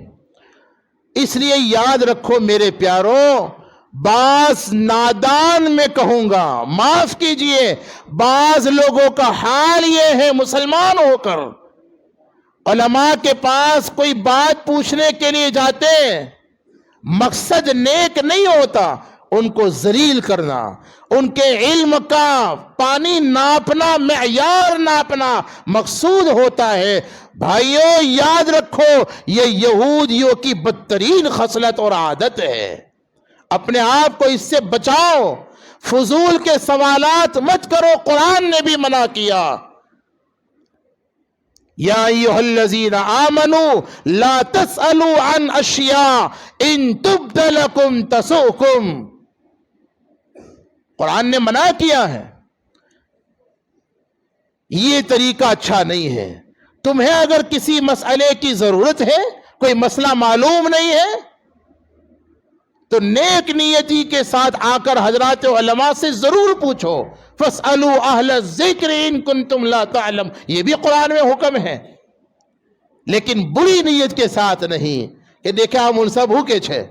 اس لیے یاد رکھو میرے پیاروں، بعض نادان میں کہوں گا، معاف کیجئے، بعض لوگوں کا حال یہ ہے مسلمان ہو کر علماء کے پاس کوئی بات پوچھنے کے لیے جاتے، مقصد نیک نہیں ہوتا، ان کو ذلیل کرنا، ان کے علم کا پانی ناپنا، معیار ناپنا مقصود ہوتا ہے۔ بھائیوں یاد رکھو، یہ یہودیوں کی بدترین خصلت اور عادت ہے۔ اپنے آپ کو اس سے بچاؤ، فضول کے سوالات مت کرو، قرآن نے بھی منع کیا۔ یا ایھا الذین آمنوا لا تسألوا عن اشیاء ان تبد لکم تسؤکم، قرآن نے منع کیا ہے۔ یہ طریقہ اچھا نہیں ہے۔ تمہیں اگر کسی مسئلے کی ضرورت ہے، کوئی مسئلہ معلوم نہیں ہے، تو نیک نیتی کے ساتھ آ کر حضرات علماء سے ضرور پوچھو، فاسألوا اہل الذکر ان کنتم لا تعلم، یہ بھی قرآن میں حکم ہے، لیکن بری نیت کے ساتھ نہیں کہ دیکھیں ہم ان سب ہو کے چھے،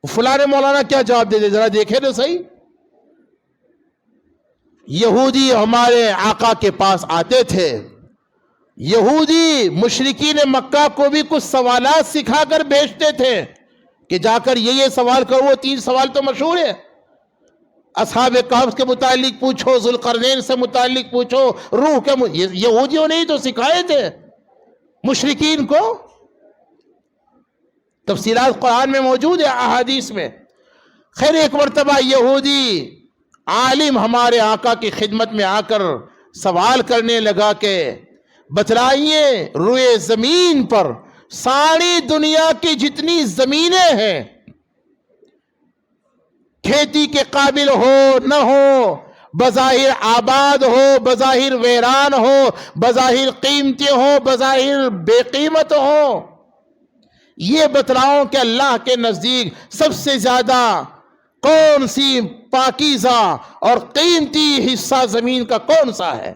فلاں مولانا کیا جواب دے دے، ذرا دیکھیں تو صحیح۔ یہودی ہمارے آقا کے پاس آتے تھے، یہودی مشرکین مکہ کو بھی کچھ سوالات سکھا کر بھیجتے تھے کہ جا کر یہ سوال کرو، وہ 3 سوال تو مشہور ہے، اصحاب کہف کے متعلق پوچھو، ذوالقرنین سے متعلق پوچھو، روح کے یہودیوں نے ہی تو سکھائے تھے مشرکین کو۔ تفصیلات قرآن میں موجود ہے، احادیث میں۔ خیر ایک مرتبہ یہودی عالم ہمارے آقا کی خدمت میں آ کر سوال کرنے لگا کہ بتلائیے، روئے زمین پر ساری دنیا کی جتنی زمینیں ہیں، کھیتی کے قابل ہو نہ ہو، بظاہر آباد ہو، بظاہر ویران ہو، بظاہر قیمتی ہو، بظاہر بے قیمت ہو، یہ بتلاؤ کہ اللہ کے نزدیک سب سے زیادہ کون سی پاکیزہ اور قیمتی حصہ زمین کا کون سا ہے؟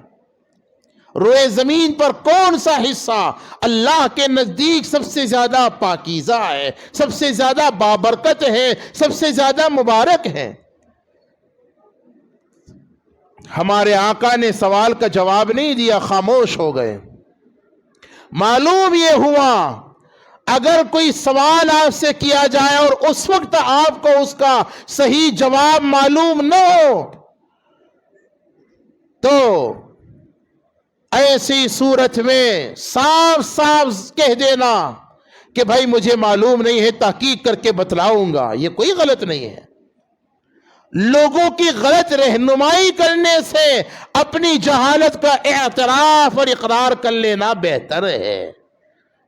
روئے زمین پر کون سا حصہ اللہ کے نزدیک سب سے زیادہ پاکیزہ ہے، سب سے زیادہ بابرکت ہے، سب سے زیادہ مبارک ہے؟ ہمارے آقا نے سوال کا جواب نہیں دیا، خاموش ہو گئے۔ معلوم یہ ہوا اگر کوئی سوال آپ سے کیا جائے اور اس وقت آپ کو اس کا صحیح جواب معلوم نہ ہو تو ایسی صورت میں صاف صاف کہہ دینا کہ بھائی مجھے معلوم نہیں ہے، تحقیق کر کے بتلاؤں گا، یہ کوئی غلط نہیں ہے۔ لوگوں کی غلط رہنمائی کرنے سے اپنی جہالت کا اعتراف اور اقرار کر لینا بہتر ہے،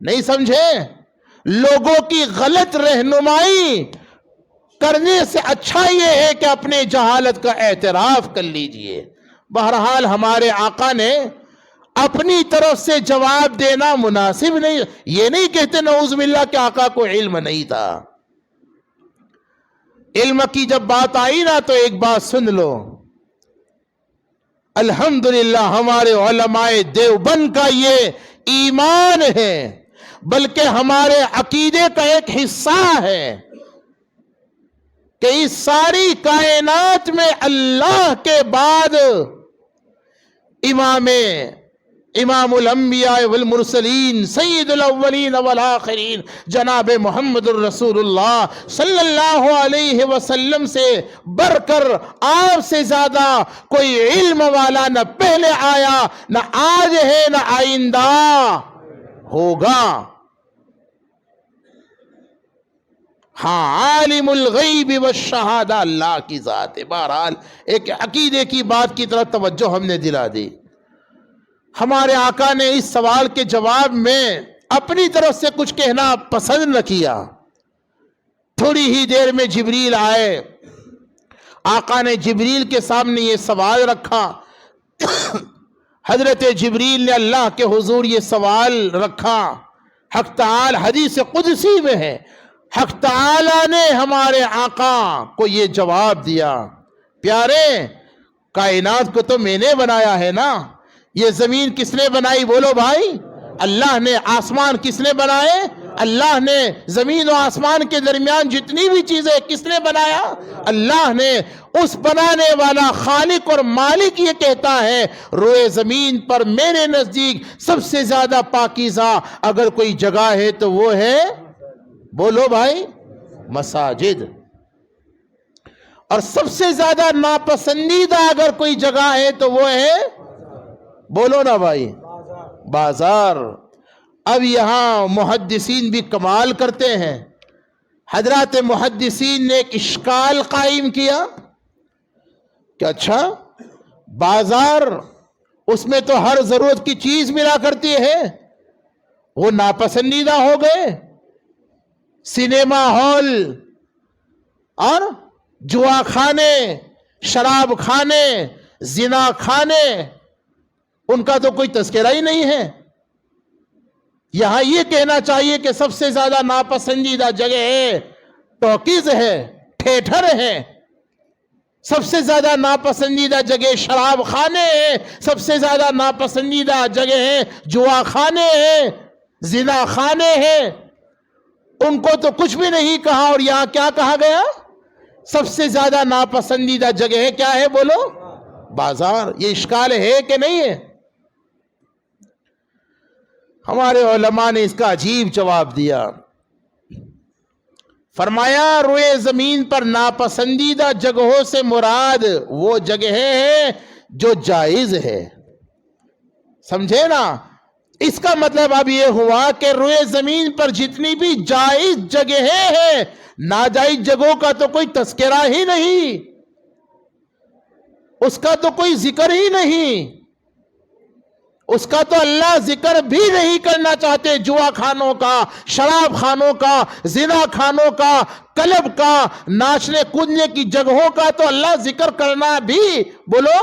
نہیں سمجھے؟ لوگوں کی غلط رہنمائی کرنے سے اچھا یہ ہے کہ اپنے جہالت کا اعتراف کر لیجئے۔ بہرحال ہمارے آقا نے اپنی طرف سے جواب دینا مناسب نہیں، یہ نہیں کہتے نعوذ باللہ کہ آقا کو علم نہیں تھا۔ علم کی جب بات آئی نا تو ایک بات سن لو، الحمدللہ ہمارے علماء دیوبند کا یہ ایمان ہے، بلکہ ہمارے عقیدے کا ایک حصہ ہے کہ اس ساری کائنات میں اللہ کے بعد امام الانبیاء والمرسلین سید الاولین والآخرین جناب محمد الرسول اللہ صلی اللہ علیہ وسلم سے بڑھ کر آپ سے زیادہ کوئی علم والا نہ پہلے آیا، نہ آج ہے، نہ آئندہ ہوگا۔ ہاں، عالم الغیب والشہادہ اللہ کی ذات ہے۔ بہرحال ایک عقیدے کی بات کی طرف توجہ ہم نے دلا دی۔ ہمارے آقا نے اس سوال کے جواب میں اپنی طرف سے کچھ کہنا پسند نہ کیا۔ تھوڑی ہی دیر میں جبریل آئے، آقا نے جبریل کے سامنے یہ سوال رکھا۔ حضرت جبریل نے اللہ کے حضور یہ سوال رکھا۔ حق تعالی حدیث قدسی میں ہے، حق تعالی نے ہمارے آقا کو یہ جواب دیا، پیارے کائنات کو تو میں نے بنایا ہے نا، یہ زمین کس نے بنائی بولو بھائی؟ اللہ نے۔ آسمان کس نے بنائے؟ اللہ نے۔ زمین و آسمان کے درمیان جتنی بھی چیزیں کس نے بنایا؟ اللہ نے۔ اس بنانے والا خالق اور مالک یہ کہتا ہے روئے زمین پر میرے نزدیک سب سے زیادہ پاکیزہ اگر کوئی جگہ ہے تو وہ ہے، بولو بھائی، مساجد۔ اور سب سے زیادہ ناپسندیدہ اگر کوئی جگہ ہے تو وہ ہے، بولو نا بھائی، بازار۔ اب یہاں محدثین بھی کمال کرتے ہیں۔ حضرات محدثین نے ایک اشکال قائم کیا کہ اچھا بازار، اس میں تو ہر ضرورت کی چیز ملا کرتی ہے، وہ ناپسندیدہ ہو گئے؟ سینما ہال اور جوا خانے، شراب خانے، زنا خانے، ان کا تو کوئی تذکرہ ہی نہیں ہے۔ یہاں یہ کہنا چاہیے کہ سب سے زیادہ ناپسندیدہ جگہ ہے ٹاکیز ہے، تھیٹر ہے، سب سے زیادہ ناپسندیدہ جگہ شراب خانے ہیں، سب سے زیادہ ناپسندیدہ جگہ ہے جوا خانے ہیں، زنا خانے ہیں۔ ان کو تو کچھ بھی نہیں کہا، اور یہاں کیا کہا گیا؟ سب سے زیادہ ناپسندیدہ جگہ ہے، کیا ہے بولو؟ بازار۔ یہ اشکال ہے کہ نہیں ہے؟ ہمارے علماء نے اس کا عجیب جواب دیا، فرمایا روئے زمین پر ناپسندیدہ جگہوں سے مراد وہ جگہ ہے جو جائز ہے۔ سمجھے نا؟ اس کا مطلب اب یہ ہوا کہ روئے زمین پر جتنی بھی جائز جگہیں ہیں، ناجائز جگہوں کا تو کوئی تذکرہ ہی نہیں، اس کا تو کوئی ذکر ہی نہیں، اس کا تو اللہ ذکر بھی نہیں کرنا چاہتے۔ جوا خانوں کا، شراب خانوں کا، زنا خانوں کا، کلب کا، ناچنے کودنے کی جگہوں کا تو اللہ ذکر کرنا بھی بولو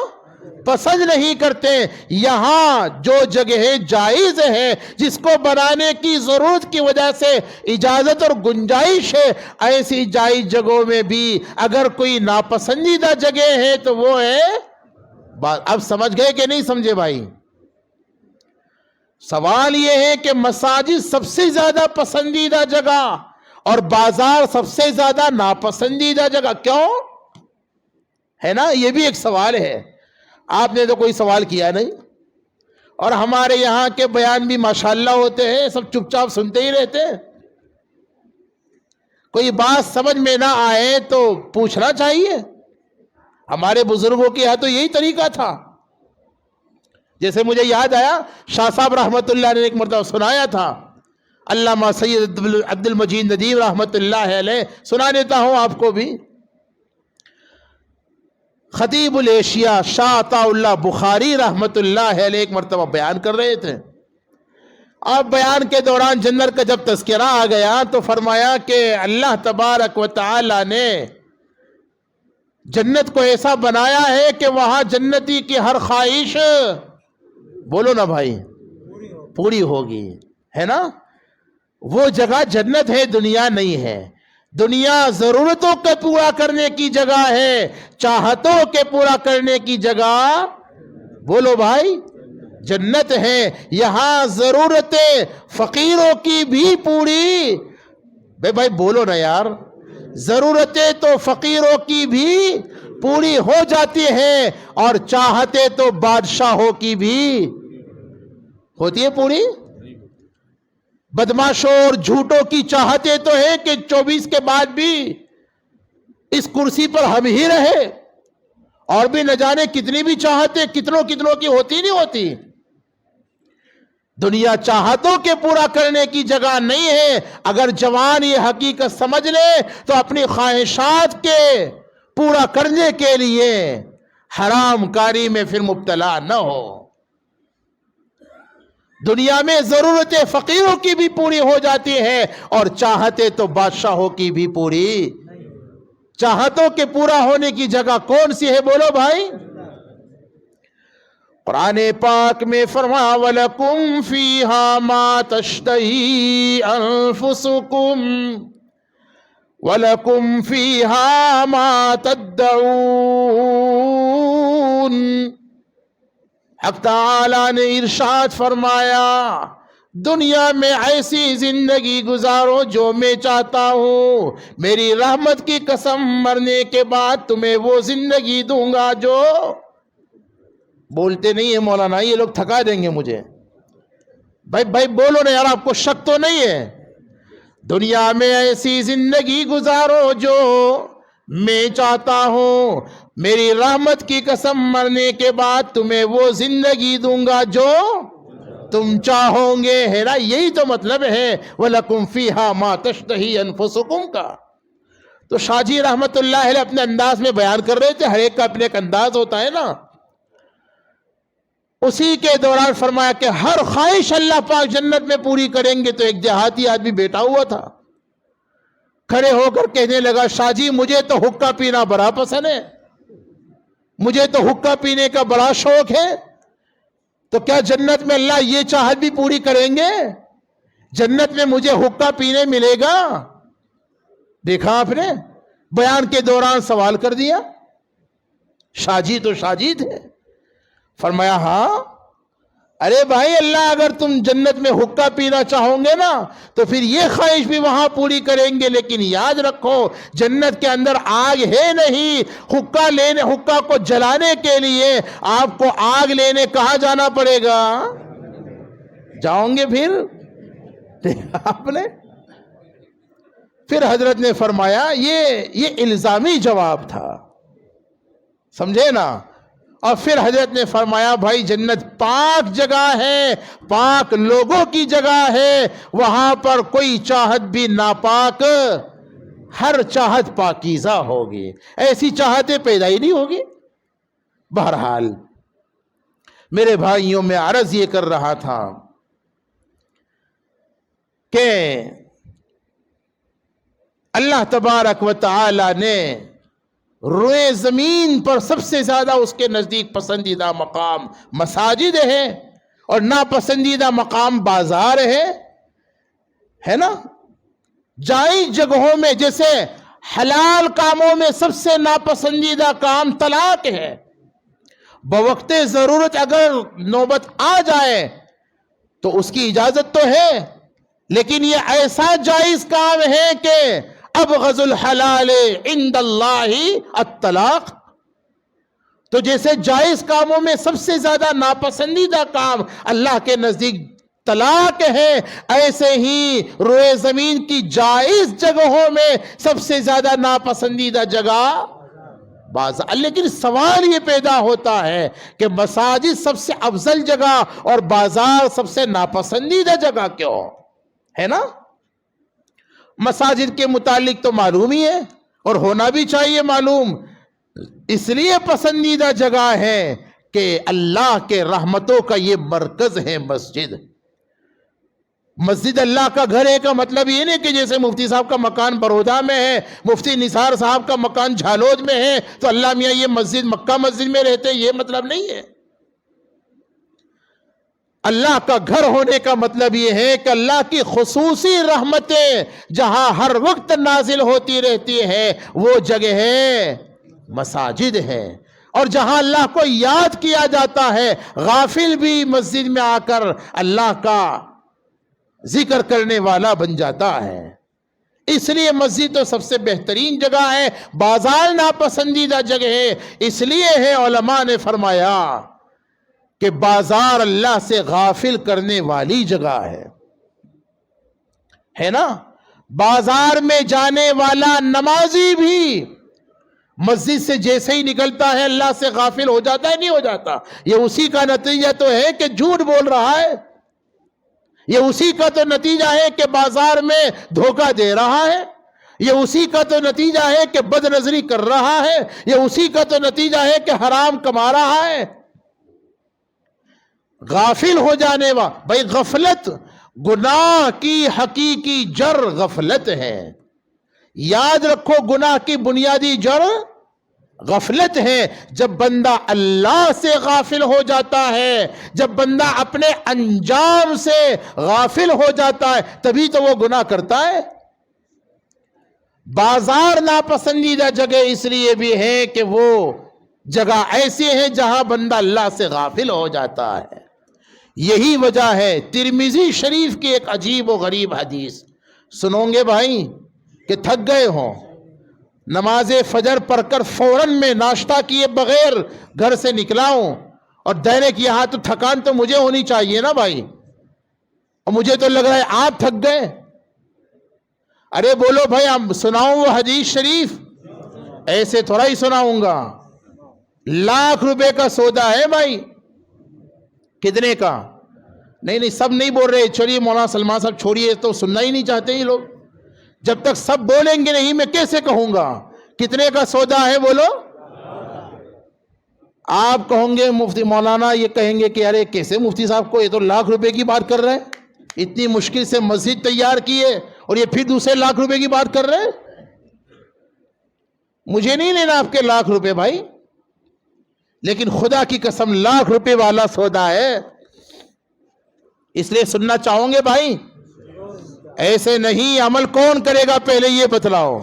پسند نہیں کرتے۔ یہاں جو جگہیں جائز ہے، جس کو بنانے کی ضرورت کی وجہ سے اجازت اور گنجائش ہے، ایسی جائز جگہوں میں بھی اگر کوئی ناپسندیدہ جگہ ہے تو وہ ہے۔ اب سمجھ گئے کہ نہیں سمجھے بھائی؟ سوال یہ ہے کہ مساجد سب سے زیادہ پسندیدہ جگہ اور بازار سب سے زیادہ ناپسندیدہ جگہ کیوں ہے نا؟ یہ بھی ایک سوال ہے۔ آپ نے تو کوئی سوال کیا نہیں، اور ہمارے یہاں کے بیان بھی ماشاءاللہ ہوتے ہیں، سب چپ چاپ سنتے ہی رہتے ہیں۔ کوئی بات سمجھ میں نہ آئے تو پوچھنا چاہیے۔ ہمارے بزرگوں کے یہاں تو یہی طریقہ تھا۔ جیسے مجھے یاد آیا، شاہ صاحب رحمت اللہ نے ایک مرتبہ سنایا تھا، علامہ سید عبد المجید ندیم رحمت اللہ علیہ، سنا دیتا ہوں آپ کو بھی۔ خطیب الایشیا شاہ عطا اللہ بخاری رحمت اللہ علیہ ایک مرتبہ بیان کر رہے تھے، اب بیان کے دوران جنت کا جب تذکرہ آ گیا تو فرمایا کہ اللہ تبارک و تعالی نے جنت کو ایسا بنایا ہے کہ وہاں جنتی کی ہر خواہش، بولو نا بھائی، پوری ہوگی، ہے نا؟ وہ جگہ جنت ہے، دنیا نہیں ہے۔ دنیا ضرورتوں کو پورا کرنے کی جگہ ہے، چاہتوں کے پورا کرنے کی جگہ، بولو بھائی، جنت ہے۔ یہاں ضرورتیں فقیروں کی بھی پوری، بھائی بولو نا یار، ضرورتیں تو فقیروں کی بھی پوری ہو جاتی ہیں اور چاہتے تو بادشاہوں کی بھی ہوتی ہے پوری۔ بدماشوں اور جھوٹوں کی چاہتے تو ہے کہ 24 کے بعد بھی اس کرسی پر ہم ہی رہے، اور بھی نہ جانے کتنی بھی چاہتے کتنوں کی ہوتی نہیں ہوتی۔ دنیا چاہتوں کے پورا کرنے کی جگہ نہیں ہے۔ اگر جوان یہ حقیقت سمجھ لے تو اپنی خواہشات کے پورا کرنے کے لیے حرام کاری میں پھر مبتلا نہ ہو۔ دنیا میں ضرورتیں فقیروں کی بھی پوری ہو جاتی ہے اور چاہتے تو بادشاہوں کی بھی پوری۔ چاہتوں کے پورا ہونے کی جگہ کون سی ہے؟ بولو بھائی۔ قرآن پاک میں فرمایا وَلَكُمْ فِيهَا مَا تَشْتَهِي أَنفُسُكُمْ وَلَكُمْ فِيهَا مَا تَدَّعُونَ۔ حق تعالیٰ نے ارشاد فرمایا دنیا میں ایسی زندگی گزارو جو میں چاہتا ہوں، میری رحمت کی قسم مرنے کے بعد تمہیں وہ زندگی دوں گا جو، بولتے نہیں ہے مولانا، یہ لوگ تھکا دیں گے مجھے، بھائی بولو نا یار، آپ کو شک تو نہیں ہے؟ دنیا میں ایسی زندگی گزارو جو میں چاہتا ہوں، میری رحمت کی قسم مرنے کے بعد تمہیں وہ زندگی دوں گا جو تم چاہو گے، ہے نا؟ یہی تو مطلب ہے وَلَكُمْ فِيهَا مَا تَشْتَهِي أَنفُسُكُمْ کا۔ تو شاہ جی رحمت اللہ علیہ اپنے انداز میں بیان کر رہے تھے، ہر ایک کا اپنے ایک انداز ہوتا ہے نا۔ اسی کے دوران فرمایا کہ ہر خواہش اللہ پاک جنت میں پوری کریں گے۔ تو ایک دیہاتی آدمی بیٹھا ہوا تھا، کھڑے ہو کر کہنے لگا شاہ جی مجھے تو حقہ پینا بڑا پسند ہے، مجھے تو حقہ پینے کا بڑا شوق ہے، تو کیا جنت میں اللہ یہ چاہت بھی پوری کریں گے؟ جنت میں مجھے حقہ پینے ملے گا؟ دیکھا آپ نے، بیان کے دوران سوال کر دیا۔ شاہ جی تو شاہ جی تھے، فرمایا ہاں، ارے بھائی اللہ اگر تم جنت میں حقہ پینا چاہو گے نا تو پھر یہ خواہش بھی وہاں پوری کریں گے، لیکن یاد رکھو جنت کے اندر آگ ہے نہیں، حقہ کو جلانے کے لیے آپ کو آگ لینے کہاں جانا پڑے گا؟ جاؤں گے پھر آپ نے؟ پھر حضرت نے فرمایا یہ الزامی جواب تھا، سمجھے نا؟ اور پھر حضرت نے فرمایا بھائی جنت پاک جگہ ہے، پاک لوگوں کی جگہ ہے، وہاں پر کوئی چاہت بھی ناپاک، ہر چاہت پاکیزہ ہوگی، ایسی چاہتیں پیدا ہی نہیں ہوگی۔ بہرحال میرے بھائیوں میں عرض یہ کر رہا تھا کہ اللہ تبارک و تعالی نے روئے زمین پر سب سے زیادہ اس کے نزدیک پسندیدہ مقام مساجد ہے اور ناپسندیدہ مقام بازار ہے نا؟ جائز جگہوں میں جیسے حلال کاموں میں سب سے ناپسندیدہ کام طلاق ہے، بوقت ضرورت اگر نوبت آ جائے تو اس کی اجازت تو ہے، لیکن یہ ایسا جائز کام ہے کہ ابغض الحلال عند اللہ الطلاق۔ تو جیسے جائز کاموں میں سب سے زیادہ ناپسندیدہ کام اللہ کے نزدیک طلاق ہے، ایسے ہی روئے زمین کی جائز جگہوں میں سب سے زیادہ ناپسندیدہ جگہ بازار۔ لیکن سوال یہ پیدا ہوتا ہے کہ مساجد سب سے افضل جگہ اور بازار سب سے ناپسندیدہ جگہ کیوں ہے نا؟ مساجد کے متعلق تو معلوم ہی ہے اور ہونا بھی چاہیے معلوم، اس لیے پسندیدہ جگہ ہے کہ اللہ کے رحمتوں کا یہ مرکز ہے مسجد۔ مسجد اللہ کا گھر ہے کا مطلب یہ نہیں کہ جیسے مفتی صاحب کا مکان برودا میں ہے، مفتی نثار صاحب کا مکان جھالود میں ہے تو اللہ میاں یہ مسجد مکہ مسجد میں رہتے، یہ مطلب نہیں ہے۔ اللہ کا گھر ہونے کا مطلب یہ ہے کہ اللہ کی خصوصی رحمتیں جہاں ہر وقت نازل ہوتی رہتی ہے وہ جگہ ہے مساجد ہے، اور جہاں اللہ کو یاد کیا جاتا ہے غافل بھی مسجد میں آ کر اللہ کا ذکر کرنے والا بن جاتا ہے۔ اس لیے مسجد تو سب سے بہترین جگہ ہے، بازار ناپسندیدہ جگہ ہے۔ اس لیے ہے علماء نے فرمایا کہ بازار اللہ سے غافل کرنے والی جگہ ہے نا۔ بازار میں جانے والا نمازی بھی مسجد سے جیسے ہی نکلتا ہے اللہ سے غافل ہو جاتا ہے، نہیں ہو جاتا؟ یہ اسی کا نتیجہ تو ہے کہ جھوٹ بول رہا ہے، یہ اسی کا تو نتیجہ ہے کہ بازار میں دھوکہ دے رہا ہے، یہ اسی کا تو نتیجہ ہے کہ بد نظری کر رہا ہے، یہ اسی کا تو نتیجہ ہے کہ حرام کما رہا ہے۔ غافل ہو جانے بھائی غفلت گناہ کی حقیقی جڑ غفلت ہے، یاد رکھو گناہ کی بنیادی جڑ غفلت ہے۔ جب بندہ اللہ سے غافل ہو جاتا ہے، جب بندہ اپنے انجام سے غافل ہو جاتا ہے تبھی تو وہ گناہ کرتا ہے۔ بازار ناپسندیدہ جگہ اس لیے بھی ہے کہ وہ جگہ ایسی ہے جہاں بندہ اللہ سے غافل ہو جاتا ہے۔ یہی وجہ ہے ترمذی شریف کی ایک عجیب و غریب حدیث سنو گے بھائی کہ تھک گئے ہوں، نماز فجر پڑھ کر فوراً میں ناشتہ کیے بغیر گھر سے نکلا ہوں، اور ڈائریکٹ یہاں تو تھکان تو مجھے ہونی چاہیے نا بھائی، اور مجھے تو لگ رہا ہے آپ تھک گئے۔ ارے بولو بھائی، ہم سناؤں وہ حدیث شریف؟ ایسے تھوڑا ہی سناؤں گا، لاکھ روپے کا سودا ہے بھائی۔ کتنے کا؟ نہیں سب نہیں بول رہے، چلیے مولانا سلمان صاحب چھوڑیے، تو سننا ہی نہیں چاہتے یہ لوگ۔ جب تک سب بولیں گے نہیں میں کیسے کہوں گا؟ کتنے کا سودا ہے بولو؟ آپ کہوں گے مفتی مولانا، یہ کہیں گے کہ ارے کیسے مفتی صاحب کو، یہ تو لاکھ روپے کی بات کر رہے ہیں، اتنی مشکل سے مسجد تیار کی ہے اور یہ پھر دوسرے لاکھ روپے کی بات کر رہے ہیں۔ مجھے نہیں لینا آپ کے لاکھ روپے بھائی، لیکن خدا کی قسم لاکھ روپے والا سودا ہے، اس لیے سننا چاہوں گے بھائی؟ ایسے نہیں، عمل کون کرے گا پہلے یہ بتلاؤ؟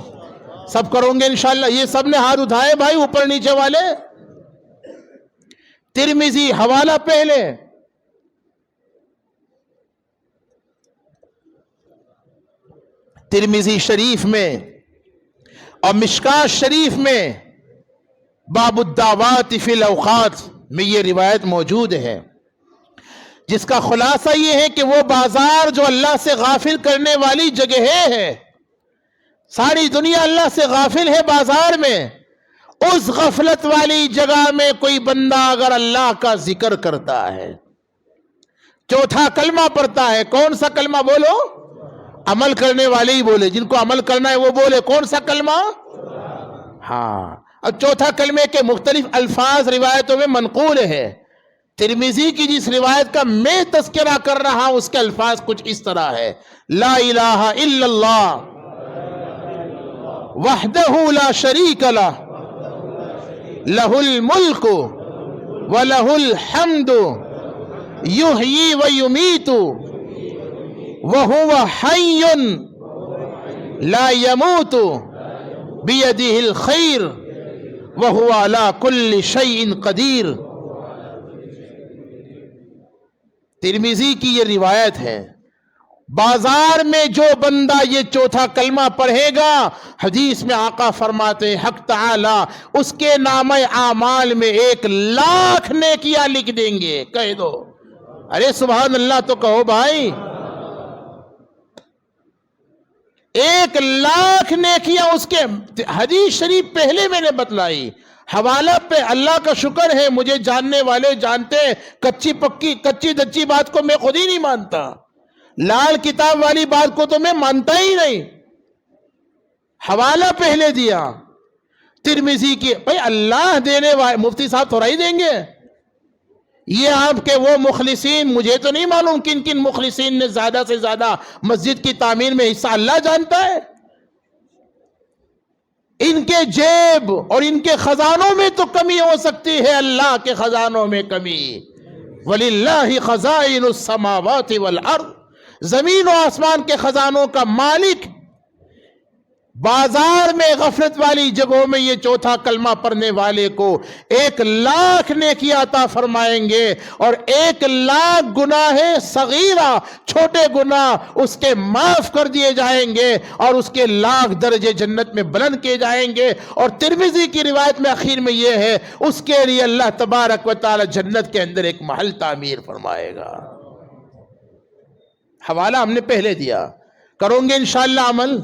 سب کروں گے انشاءاللہ؟ یہ سب نے ہاتھ اٹھائے بھائی اوپر نیچے والے۔ ترمذی حوالہ پہلے، ترمذی شریف میں اور مشکاۃ شریف میں باب الدعوات فی الاوقات میں یہ روایت موجود ہے، جس کا خلاصہ یہ ہے کہ وہ بازار جو اللہ سے غافل کرنے والی جگہ ہے، ساری دنیا اللہ سے غافل ہے بازار میں، اس غفلت والی جگہ میں کوئی بندہ اگر اللہ کا ذکر کرتا ہے، چوتھا کلمہ پڑھتا ہے، کون سا کلمہ بولو؟ عمل کرنے والے ہی بولے، جن کو عمل کرنا ہے وہ بولے، کون سا کلمہ؟ ہاں، اب چوتھا کلمے کے مختلف الفاظ روایتوں میں منقول ہے۔ ترمذی کی جس روایت کا میں تذکرہ کر رہا ہوں اس کے الفاظ کچھ اس طرح ہے: لا الہ الا اللہ وحدہ لا شریک لہ لہ الملک ولہ الحمد یحیی ویمیت وہو حی لا یموت بیدہ الخیر وہو علی کل شیء قدیر۔ ترمذی کی یہ روایت ہے، بازار میں جو بندہ یہ چوتھا کلمہ پڑھے گا، حدیث میں آقا فرماتے ہیں حق تعالی اس کے نامہ اعمال میں 1,00,000 نیکیاں لکھ دیں گے۔ کہہ دو ارے سبحان اللہ تو کہو بھائی، 1,00,000 نیکیاں اس کے۔ حدیث شریف پہلے میں نے بتلائی، حوالہ پہ اللہ کا شکر ہے مجھے جاننے والے جانتے ہیں، کچی دچی بات کو میں خود ہی نہیں مانتا، لال کتاب والی بات کو تو میں مانتا ہی نہیں۔ حوالہ پہلے دیا ترمذی کی، بھئی اللہ دینے والے، مفتی صاحب تھوڑا ہی دیں گے، یہ آپ کے وہ مخلصین، مجھے تو نہیں معلوم کن کن مخلصین نے زیادہ سے زیادہ مسجد کی تعمیر میں حصہ، اللہ جانتا ہے۔ ان کے جیب اور ان کے خزانوں میں تو کمی ہو سکتی ہے، اللہ کے خزانوں میں کمی۔ وَلِلَّهِ خَزَائِنُ السَّمَاوَاتِ وَالْأَرْضِ، زمین و آسمان کے خزانوں کا مالک بازار میں غفلت والی جگہوں میں یہ چوتھا کلمہ پڑھنے والے کو 1,00,000 نیکی عطا فرمائیں گے، اور 1,00,000 گناہ صغیرہ، چھوٹے گناہ اس کے معاف کر دیے جائیں گے، اور اس کے 1,00,000 درجے جنت میں بلند کیے جائیں گے۔ اور ترمذی کی روایت میں آخر میں یہ ہے، اس کے لیے اللہ تبارک و تعالی جنت کے اندر ایک محل تعمیر فرمائے گا۔ حوالہ ہم نے پہلے دیا، کروں گے انشاءاللہ عمل؟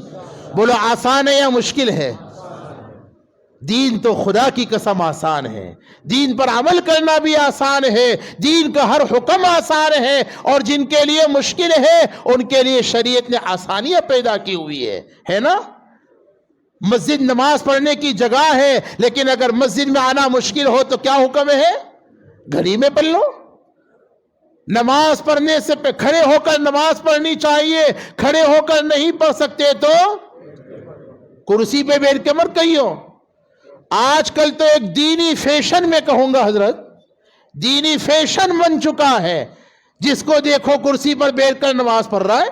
بولو آسان ہے یا مشکل ہے؟ دین تو خدا کی قسم آسان ہے، دین پر عمل کرنا بھی آسان ہے، دین کا ہر حکم آسان ہے، اور جن کے لیے مشکل ہے ان کے لیے شریعت نے آسانیاں پیدا کی ہوئی ہے نا؟ مسجد نماز پڑھنے کی جگہ ہے، لیکن اگر مسجد میں آنا مشکل ہو تو کیا حکم ہے؟ گھر ہی میں پڑھ لو۔ نماز پڑھنے سے کھڑے ہو کر نماز پڑھنی چاہیے، کھڑے ہو کر نہیں پڑھ سکتے تو کرسی پہ بیٹھ کے مت کہیو۔ آج کل تو ایک دینی فیشن میں کہوں گا حضرت، دینی فیشن بن چکا ہے، جس کو دیکھو کرسی پر بیٹھ کر نماز پڑھ رہا ہے۔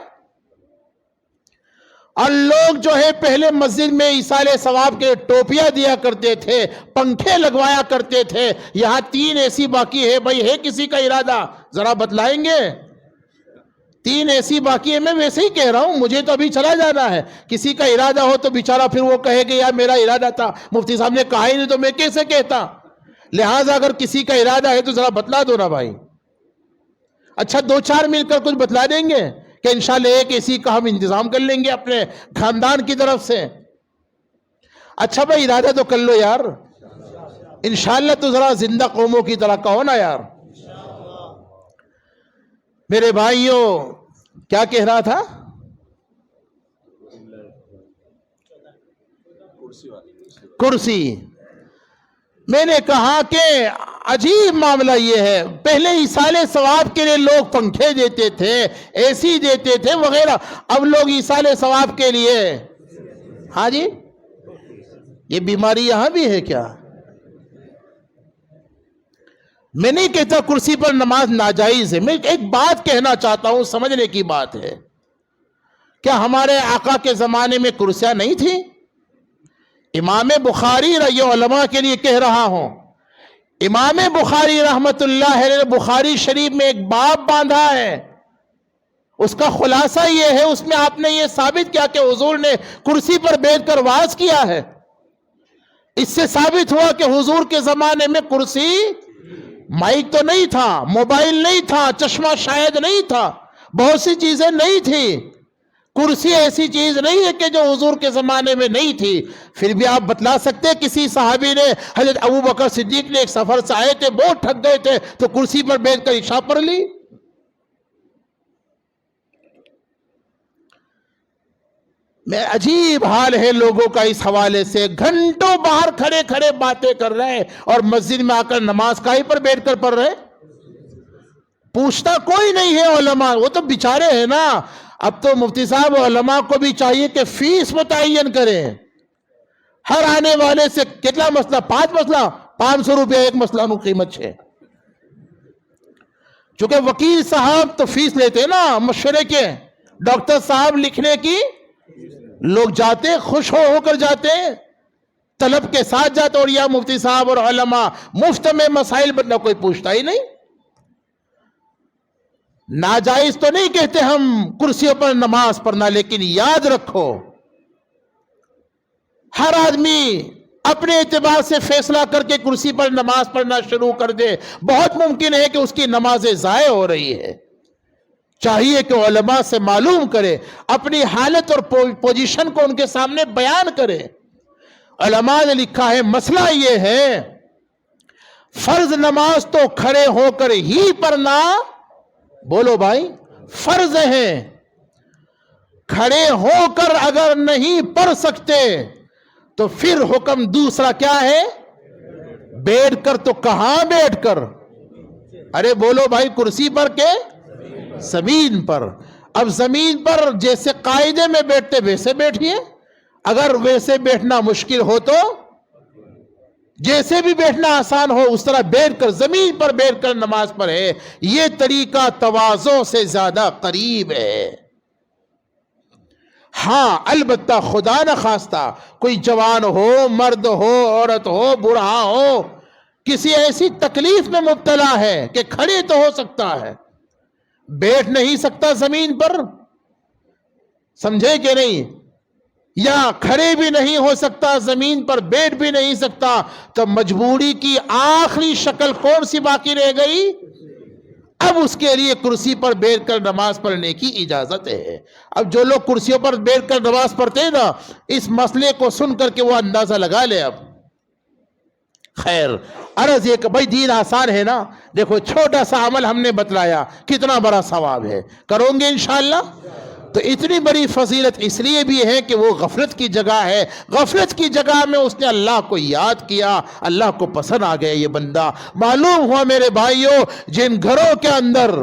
اور لوگ جو ہے پہلے مسجد میں ایصال ثواب کے ٹوپیاں دیا کرتے تھے، پنکھے لگوایا کرتے تھے، یہاں 3 اے سی باقی ہے، بھائی ہے کسی کا ارادہ؟ ذرا بتلائیں گے؟ 3 اے سی باقی ہے، میں ویسے ہی کہہ رہا ہوں، مجھے تو ابھی چلا جانا ہے، کسی کا ارادہ ہو تو بیچارہ پھر وہ کہے کہ یار میرا ارادہ تھا، مفتی صاحب نے کہا ہی نہیں تو میں کیسے کہتا؟ لہٰذا اگر کسی کا ارادہ ہے تو ذرا بتلا دو نا بھائی۔ اچھا 2-4 مل کر کچھ بتلا دیں گے کہ انشاءاللہ ایک اے سی کا ہم انتظام کر لیں گے اپنے خاندان کی طرف سے۔ اچھا بھائی ارادہ تو کر لو یار، انشاءاللہ تو ذرا زندہ قوموں کی طرح کہو نا یار۔ میرے بھائیوں کیا کہہ رہا تھا؟ کرسی۔ میں نے کہا کہ عجیب معاملہ یہ ہے، پہلے ایصال ثواب کے لیے لوگ پنکھے دیتے تھے، اے سی دیتے تھے وغیرہ، اب لوگ ایصال ثواب کے لیے، ہاں جی یہ بیماری یہاں بھی ہے کیا؟ میں نہیں کہتا کرسی پر نماز ناجائز ہے، میں ایک بات کہنا چاہتا ہوں، سمجھنے کی بات ہے۔ کیا ہمارے آقا کے زمانے میں کرسیاں نہیں تھیں؟ امام بخاری یہ علماء کے لیے کہہ رہا ہوں، امام بخاری رحمت اللہ علیہ بخاری شریف میں ایک باب باندھا ہے، اس کا خلاصہ یہ ہے، اس میں آپ نے یہ ثابت کیا کہ حضور نے کرسی پر بیٹھ کر وعظ کیا ہے۔ اس سے ثابت ہوا کہ حضور کے زمانے میں کرسی، مائک تو نہیں تھا، موبائل نہیں تھا، چشمہ شاید نہیں تھا، بہت سی چیزیں نہیں تھی، کرسی ایسی چیز نہیں ہے کہ جو حضور کے زمانے میں نہیں تھی۔ پھر بھی آپ بتلا سکتے کسی صحابی نے، حضرت ابو بکر صدیق نے ایک سفر سے آئے تھے، بہت تھک گئے تھے، تو کرسی پر بیٹھ کر عشاء پڑھ لی؟ میں عجیب حال ہے لوگوں کا اس حوالے سے، گھنٹوں باہر کھڑے کھڑے باتیں کر رہے ہیں، اور مسجد میں آ کر نماز کاہے پر بیٹھ کر پڑھ رہے؟ پوچھتا کوئی نہیں ہے علماء، وہ تو بیچارے ہیں نا۔ اب تو مفتی صاحب علماء کو بھی چاہیے کہ فیس متعین کریں، ہر آنے والے سے کتنا مسئلہ، 5 مسئلہ، 500 روپے ایک مسئلہ نو قیمت ہے۔ چونکہ وکیل صاحب تو فیس لیتے ہیں نا مشورے کے، ڈاکٹر صاحب لکھنے کی، لوگ جاتے خوش ہو کر جاتے، طلب کے ساتھ جاتے، اور یا مفتی صاحب اور علماء مفت میں مسائل بننا کوئی پوچھتا ہی نہیں۔ ناجائز تو نہیں کہتے ہم کرسیوں پر نماز پڑھنا، لیکن یاد رکھو ہر آدمی اپنے اعتبار سے فیصلہ کر کے کرسی پر نماز پڑھنا شروع کر دے، بہت ممکن ہے کہ اس کی نمازیں ضائع ہو رہی ہے۔ چاہیے کہ علماء سے معلوم کرے، اپنی حالت اور پوزیشن کو ان کے سامنے بیان کرے۔ علماء نے لکھا ہے مسئلہ یہ ہے، فرض نماز تو کھڑے ہو کر ہی پڑھنا، بولو بھائی، فرض ہے، کھڑے ہو کر اگر نہیں پڑھ سکتے تو پھر حکم دوسرا کیا ہے؟ بیٹھ کر۔ تو کہاں بیٹھ کر؟ ارے بولو بھائی، کرسی پر کے زمین پر. اب زمین پر جیسے قاعدے میں بیٹھتے ویسے بیٹھیے. اگر ویسے بیٹھنا مشکل ہو تو جیسے بھی بیٹھنا آسان ہو اس طرح بیٹھ کر، زمین پر بیٹھ کر نماز پڑھے. یہ طریقہ تواضع سے زیادہ قریب ہے. ہاں البتہ خدا نہ خواستہ کوئی جوان ہو، مرد ہو، عورت ہو، بوڑھا ہو، کسی ایسی تکلیف میں مبتلا ہے کہ کھڑے تو ہو سکتا ہے، بیٹھ نہیں سکتا زمین پر، سمجھے کہ نہیں، یا کھڑے بھی نہیں ہو سکتا زمین پر، بیٹھ بھی نہیں سکتا، تو مجبوری کی آخری شکل کون سی باقی رہ گئی؟ اب اس کے لیے کرسی پر بیٹھ کر نماز پڑھنے کی اجازت ہے. اب جو لوگ کرسیوں پر بیٹھ کر نماز پڑھتے ہیں نا، اس مسئلے کو سن کر کے وہ اندازہ لگا لے. اب خیر عرض یہ کہ بھائی دین آسان ہے نا. دیکھو چھوٹا سا عمل ہم نے بتلایا، کتنا بڑا ثواب ہے. کرو گے انشاءاللہ؟ تو اتنی بڑی فضیلت اس لیے بھی ہے کہ وہ غفلت کی جگہ ہے. غفلت کی جگہ میں اس نے اللہ کو یاد کیا، اللہ کو پسند آ گیا یہ بندہ. معلوم ہوا میرے بھائیوں، جن گھروں کے اندر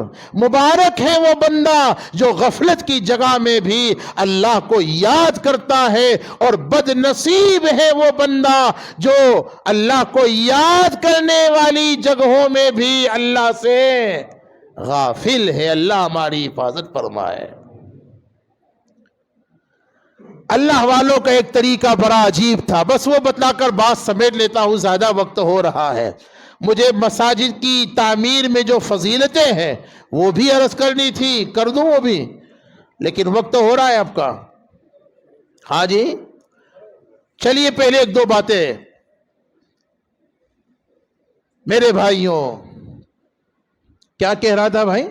مبارک ہے وہ بندہ جو غفلت کی جگہ میں بھی اللہ کو یاد کرتا ہے، اور بد نصیب ہے وہ بندہ جو اللہ کو یاد کرنے والی جگہوں میں بھی اللہ سے غافل ہے. اللہ ہماری حفاظت فرمائے. اللہ والوں کا ایک طریقہ بڑا عجیب تھا، بس وہ بتلا کر بات سمیٹ لیتا ہوں، زیادہ وقت ہو رہا ہے. مجھے مساجد کی تعمیر میں جو فضیلتیں ہیں وہ بھی عرض کرنی تھی، کر دوں وہ بھی، لیکن وقت ہو رہا ہے آپ کا. ہاں جی چلیے پہلے ایک دو باتیں. میرے بھائیوں کیا کہہ رہا تھا بھائی؟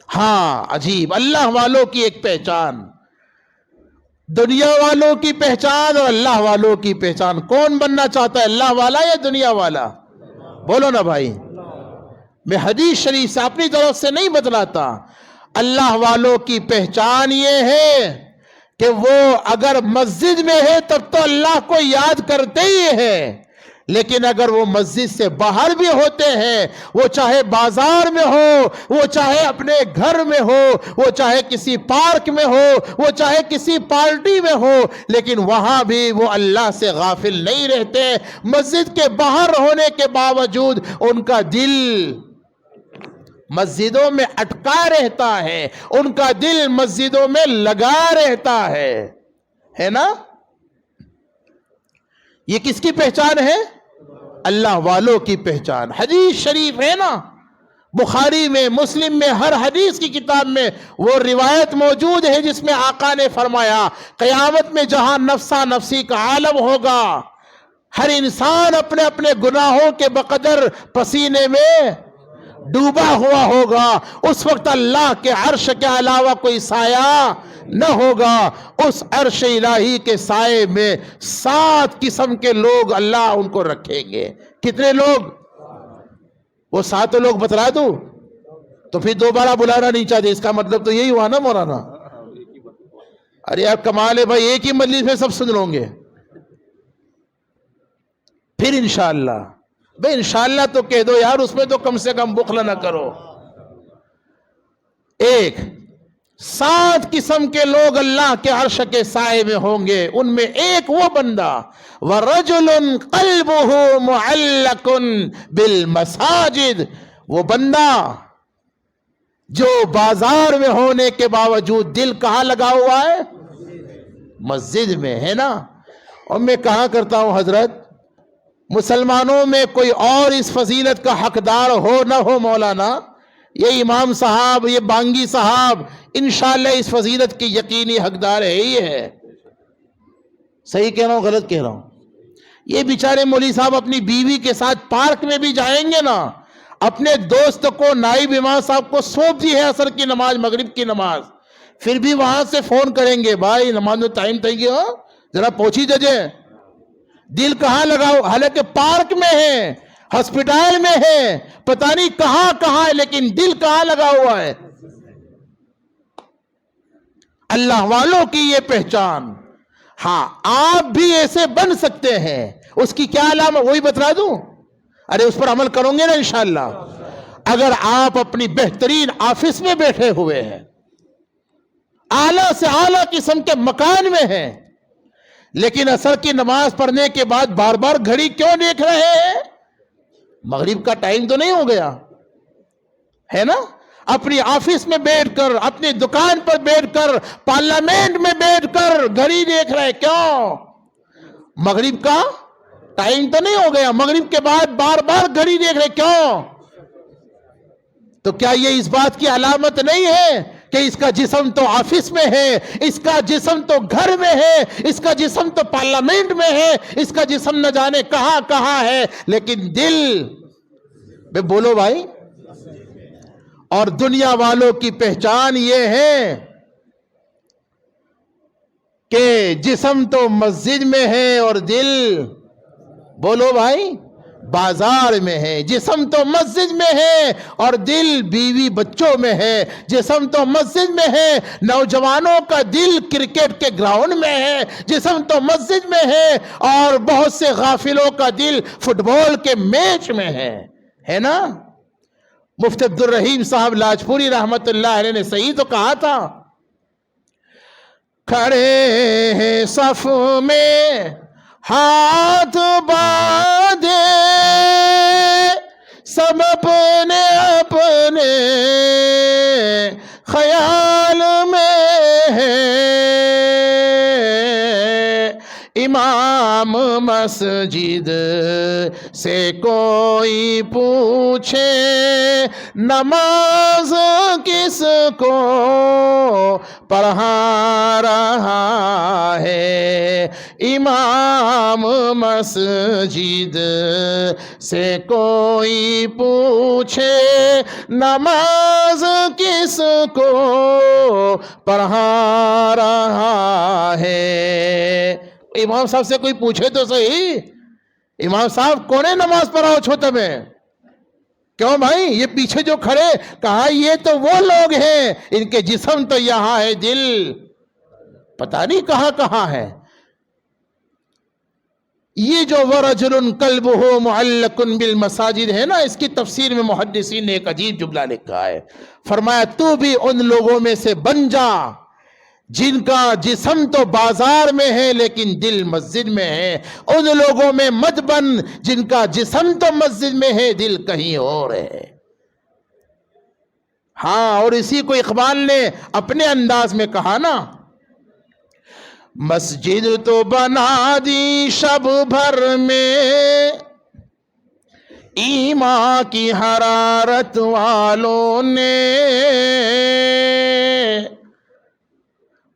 ہاں عجیب، اللہ والوں کی ایک پہچان، دنیا والوں کی پہچان اور اللہ والوں کی پہچان. کون بننا چاہتا ہے، اللہ والا یا دنیا والا؟ بولو نا بھائی. میں حدیث شریف سے اپنی طرف سے نہیں بتلاتا. اللہ والوں کی پہچان یہ ہے کہ وہ اگر مسجد میں ہے تب تو اللہ کو یاد کرتے ہی ہے، لیکن اگر وہ مسجد سے باہر بھی ہوتے ہیں، وہ چاہے بازار میں ہو، وہ چاہے اپنے گھر میں ہو، وہ چاہے کسی پارک میں ہو، وہ چاہے کسی پارٹی میں ہو، لیکن وہاں بھی وہ اللہ سے غافل نہیں رہتے. مسجد کے باہر ہونے کے باوجود ان کا دل مسجدوں میں اٹکا رہتا ہے، ان کا دل مسجدوں میں لگا رہتا ہے نا. یہ کس کی پہچان ہے؟ اللہ والوں کی پہچان. حدیث شریف ہے نا، بخاری میں، مسلم میں، ہر حدیث کی کتاب میں وہ روایت موجود ہے جس میں آقا نے فرمایا قیامت میں جہاں نفسا نفسی کا عالم ہوگا، ہر انسان اپنے اپنے گناہوں کے بقدر پسینے میں ڈوبا ہوا ہوگا، اس وقت اللہ کے عرش کے علاوہ کوئی سایہ نہ ہوگا. اس عرش الہی کے سائے میں 7 قسم کے لوگ اللہ ان کو رکھیں گے. کتنے لوگ؟ وہ 7 لوگ بتلا دوں تو پھر دوبارہ بلانا نہیں چاہتے، اس کا مطلب تو یہی ہوا نا مولانا. ارے یار کمال ہے بھائی، ایک ہی مجلس میں سب سن لوں گے. پھر انشاءاللہ بھئی انشاءاللہ تو کہہ دو یار، اس میں تو کم سے کم بخل نہ کرو. 7 قسم کے لوگ اللہ کے عرش کے سائے میں ہوں گے. ان میں ایک وہ بندہ وَرَجُلٌ قَلْبُهُ مُعَلَّقٌ بِالْمَسَاجِدِ، وہ بندہ جو بازار میں ہونے کے باوجود دل کہاں لگا ہوا ہے؟ مسجد میں، ہے نا. اور میں کہاں کرتا ہوں حضرت، مسلمانوں میں کوئی اور اس فضیلت کا حقدار ہو نہ ہو مولانا، یہ امام صاحب، یہ بانگی صاحب انشاءاللہ اس فضیلت کی یقینی حقدار ہے ہی ہے. صحیح کہہ رہا ہوں غلط کہہ رہا ہوں؟ یہ بیچارے مولوی صاحب اپنی بیوی کے ساتھ پارک میں بھی جائیں گے نا، اپنے دوست کو، نائب امام صاحب کو سونپ دی ہے عصر کی نماز، مغرب کی نماز، پھر بھی وہاں سے فون کریں گے بھائی نماز میں ٹائم تھا گیا، ذرا پہنچی ججے. دل کہاں لگاؤ، حالانکہ پارک میں ہے، ہسپتال میں ہے، پتہ نہیں کہاں کہاں ہے، لیکن دل کہاں لگا ہوا ہے؟ اللہ والوں کی یہ پہچان. ہاں آپ بھی ایسے بن سکتے ہیں. اس کی کیا علامت وہی بتلا دوں؟ ارے اس پر عمل کرو گے نا انشاءاللہ. اگر آپ اپنی بہترین آفس میں بیٹھے ہوئے ہیں, اعلیٰ سے اعلیٰ قسم کے مکان میں ہیں, لیکن عصر کی نماز پڑھنے کے بعد بار بار گھڑی کیوں دیکھ رہے ہیں؟ مغرب کا ٹائم تو نہیں ہو گیا ہے نا؟ اپنی آفس میں بیٹھ کر, اپنی دکان پر بیٹھ کر, پارلیمنٹ میں بیٹھ کر گھڑی دیکھ رہے, کیوں؟ مغرب کا ٹائم تو نہیں ہو گیا, مغرب کے بعد بار بار گھڑی دیکھ رہے, کیوں؟ تو کیا یہ اس بات کی علامت نہیں ہے کہ اس کا جسم تو آفس میں ہے, اس کا جسم تو گھر میں ہے, اس کا جسم تو پارلیمنٹ میں ہے, اس کا جسم نہ جانے کہاں کہاں ہے, لیکن دل بے بولو بھائی. اور دنیا والوں کی پہچان یہ ہے کہ جسم تو مسجد میں ہے اور دل, بولو بھائی, بازار میں ہے. جسم تو مسجد میں ہے اور دل بیوی بچوں میں ہے. جسم تو مسجد میں ہے, نوجوانوں کا دل کرکٹ کے گراؤنڈ میں ہے. جسم تو مسجد میں ہے اور بہت سے غافلوں کا دل فٹ بال کے میچ میں ہے نا؟ مفتی عبد الرحیم صاحب لاجپوری رحمت اللہ علیہ نے صحیح تو کہا تھا, کھڑے ہیں صف میں ہاتھ باندھے سب اپنے اپنے خیال میں ہے, امام مسجد سے کوئی پوچھے نماز کس کو پڑھا رہا ہے, امام مسجد سے کوئی پوچھے نماز کس کو پڑھا رہا ہے. امام صاحب سے کوئی پوچھے تو صحیح, امام صاحب کونے نماز پڑھاؤ چھوٹے میں, کیوں بھائی یہ پیچھے جو کھڑے, کہا یہ تو وہ لوگ ہیں ان کے جسم تو یہاں ہے, دل پتہ نہیں کہاں کہاں ہے. یہ جو وَرَجُلٌ قَلْبُهُ مُعَلَّقٌ بِالْمَسَاجِدِ ہے نا, اس کی تفسیر میں محدثین نے ایک عجیب جملہ لکھا ہے. فرمایا تو بھی ان لوگوں میں سے بن جا جن کا جسم تو بازار میں ہے لیکن دل مسجد میں ہے. ان لوگوں میں مت بن جن کا جسم تو مسجد میں ہے دل کہیں اور ہے. ہاں, اور اسی کو اقبال نے اپنے انداز میں کہا نا, مسجد تو بنا دی شب بھر میں ایمان کی حرارت والوں نے,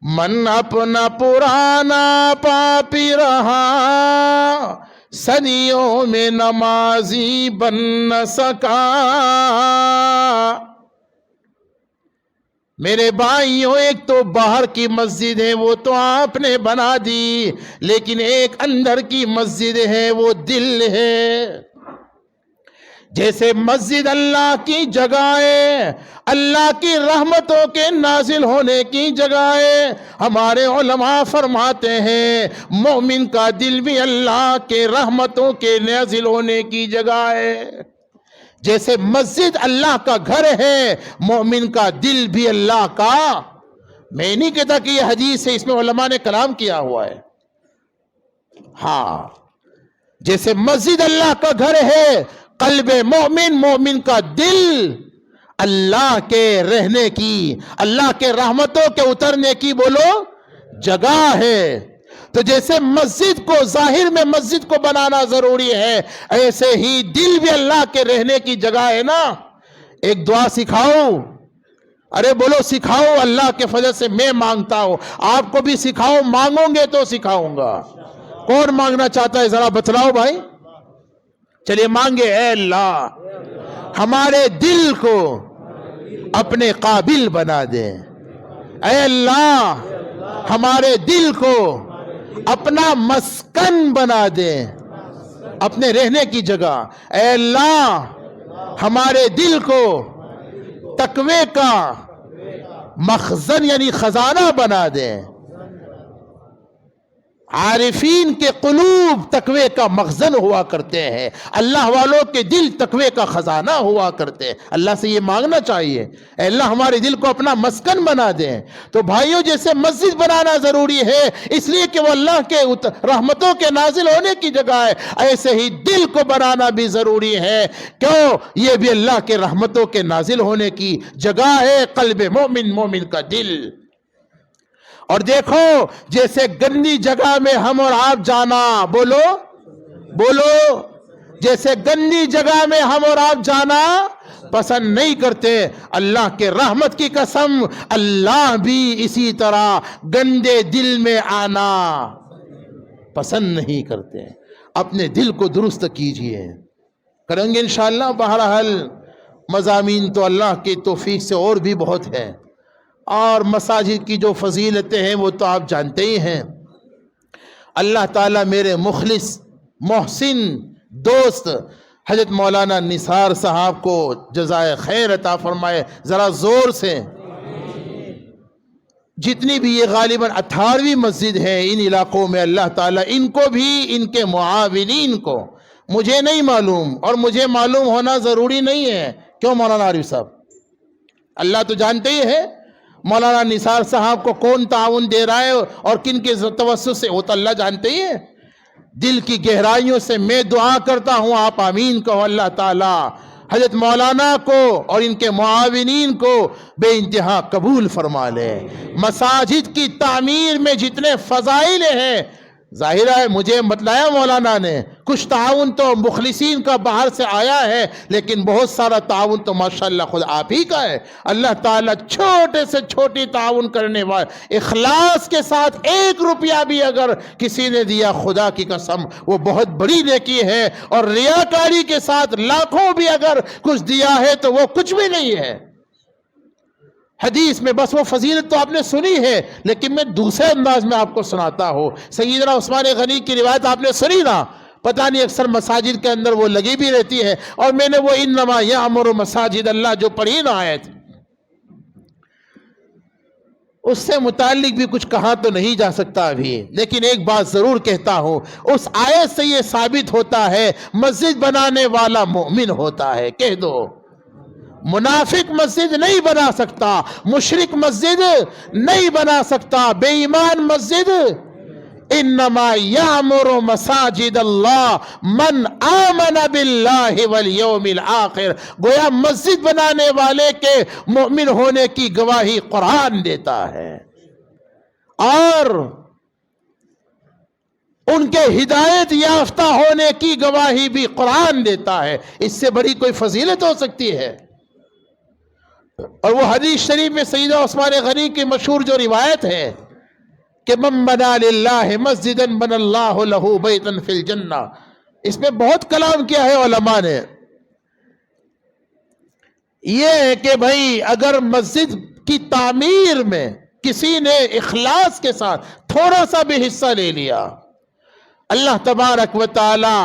من اپنا پرانا پاپی رہا صدیوں میں نمازی بن نہ سکا. میرے بھائیوں, ایک تو باہر کی مسجد ہے وہ تو آپ نے بنا دی, لیکن ایک اندر کی مسجد ہے وہ دل ہے. جیسے مسجد اللہ کی جگہ ہے, اللہ کی رحمتوں کے نازل ہونے کی جگہ ہے. ہمارے علماء فرماتے ہیں مومن کا دل بھی اللہ کے رحمتوں کے نازل ہونے کی جگہ ہے. جیسے مسجد اللہ کا گھر ہے, مومن کا دل بھی اللہ کا. میں نہیں کہتا کہ یہ حدیث ہے, اس میں علماء نے کلام کیا ہوا ہے. ہاں, جیسے مسجد اللہ کا گھر ہے, قلب مومن, مومن کا دل اللہ کے رہنے کی, اللہ کے رحمتوں کے اترنے کی بولو جگہ ہے. تو جیسے مسجد کو ظاہر میں مسجد کو بنانا ضروری ہے, ایسے ہی دل بھی اللہ کے رہنے کی جگہ ہے نا. ایک دعا سکھاؤ, ارے بولو سکھاؤ, اللہ کے فضل سے میں مانگتا ہوں, آپ کو بھی سکھاؤ, مانگو گے تو سکھاؤں گا. کون مانگنا چاہتا ہے ذرا بتلاؤ بھائی, چلیے مانگے. اے اللہ ہمارے دل کو اپنے قابل بنا دے, اے اللہ ہمارے دل کو اپنا مسکن بنا دے, اپنے رہنے کی جگہ. اے اللہ ہمارے دل کو تقوی کا مخزن یعنی خزانہ بنا دے. عارفین کے قلوب تقوی کا مخزن ہوا کرتے ہیں، اللہ والوں کے دل تقوی کا خزانہ ہوا کرتے ہیں۔ اللہ سے یہ مانگنا چاہیے، اے اللہ ہمارے دل کو اپنا مسکن بنا دیں۔ تو بھائیوں، جیسے مسجد بنانا ضروری ہے اس لیے کہ وہ اللہ کے رحمتوں کے نازل ہونے کی جگہ ہے، ایسے ہی دل کو بنانا بھی ضروری ہے، کیوں؟ یہ بھی اللہ کے رحمتوں کے نازل ہونے کی جگہ ہے، قلب مومن کا دل۔ اور دیکھو، جیسے گندی جگہ میں ہم اور آپ جانا، بولو، جیسے گندی جگہ میں ہم اور آپ جانا پسند نہیں کرتے، اللہ کے رحمت کی قسم اللہ بھی اسی طرح گندے دل میں آنا پسند نہیں کرتے۔ اپنے دل کو درست کیجئے، کریں گے انشاءاللہ۔ بہرحال مضامین تو اللہ کی توفیق سے اور بھی بہت ہے، اور مساجد کی جو فضیلتیں ہیں وہ تو آپ جانتے ہی ہیں۔ اللہ تعالیٰ میرے مخلص محسن دوست حضرت مولانا نثار صاحب کو جزائے خیر عطا فرمائے، ذرا زور سے۔ جتنی بھی یہ غالباً 18ویں مسجد ہے ان علاقوں میں، اللہ تعالیٰ ان کو بھی، ان کے معاونین کو، مجھے نہیں معلوم اور مجھے معلوم ہونا ضروری نہیں ہے، کیوں مولانا عارف صاحب؟ اللہ تو جانتے ہی ہے مولانا نثار صاحب کو کون تعاون دے رہا ہے اور کن کے توسط سے، وہ تو اللہ جانتے ہی ہے۔ دل کی گہرائیوں سے میں دعا کرتا ہوں، آپ آمین کہو، اللہ تعالی حضرت مولانا کو اور ان کے معاونین کو بے انتہا قبول فرما لے۔ مساجد کی تعمیر میں جتنے فضائل ہیں، ظاہر ہے مجھے بتلایا مولانا نے، کچھ تعاون تو مخلصین کا باہر سے آیا ہے، لیکن بہت سارا تعاون تو ماشاءاللہ خود آپ ہی کا ہے۔ اللہ تعالیٰ چھوٹے سے چھوٹی تعاون کرنے والے، اخلاص کے ساتھ 1 روپیہ بھی اگر کسی نے دیا، خدا کی قسم وہ بہت بڑی نیکی ہے، اور ریاکاری کے ساتھ لاکھوں بھی اگر کچھ دیا ہے تو وہ کچھ بھی نہیں ہے۔ حدیث میں بس وہ فضیلت تو آپ نے سنی ہے، لیکن میں دوسرے انداز میں آپ کو سناتا ہوں۔ سیدنا عثمان غنی کی روایت آپ نے سنی نا، پتہ نہیں اکثر مساجد کے اندر وہ لگی بھی رہتی ہے، اور میں نے وہ انما یعمر مساجد اللہ جو پڑھی نا آیت، اس سے متعلق بھی کچھ کہا تو نہیں جا سکتا ابھی، لیکن ایک بات ضرور کہتا ہوں، اس آیت سے یہ ثابت ہوتا ہے مسجد بنانے والا مومن ہوتا ہے۔ کہہ دو، منافق مسجد نہیں بنا سکتا، مشرک مسجد نہیں بنا سکتا، بے ایمان مسجد۔ انما یعمر مساجد اللہ من آمن باللہ والیوم الآخر، گویا مسجد بنانے والے کے مومن ہونے کی گواہی قرآن دیتا ہے، اور ان کے ہدایت یافتہ ہونے کی گواہی بھی قرآن دیتا ہے۔ اس سے بڑی کوئی فضیلت ہو سکتی ہے؟ اور وہ حدیث شریف میں سیدنا عثمان غنی کی مشہور جو روایت ہے کہ من بنا للہ مسجدا بنى اللہ لہ بیتا فی الجنہ، اس میں بہت کلام کیا ہے علماء نے۔ یہ ہے کہ بھائی اگر مسجد کی تعمیر میں کسی نے اخلاص کے ساتھ تھوڑا سا بھی حصہ لے لیا، اللہ تبارک و تعالی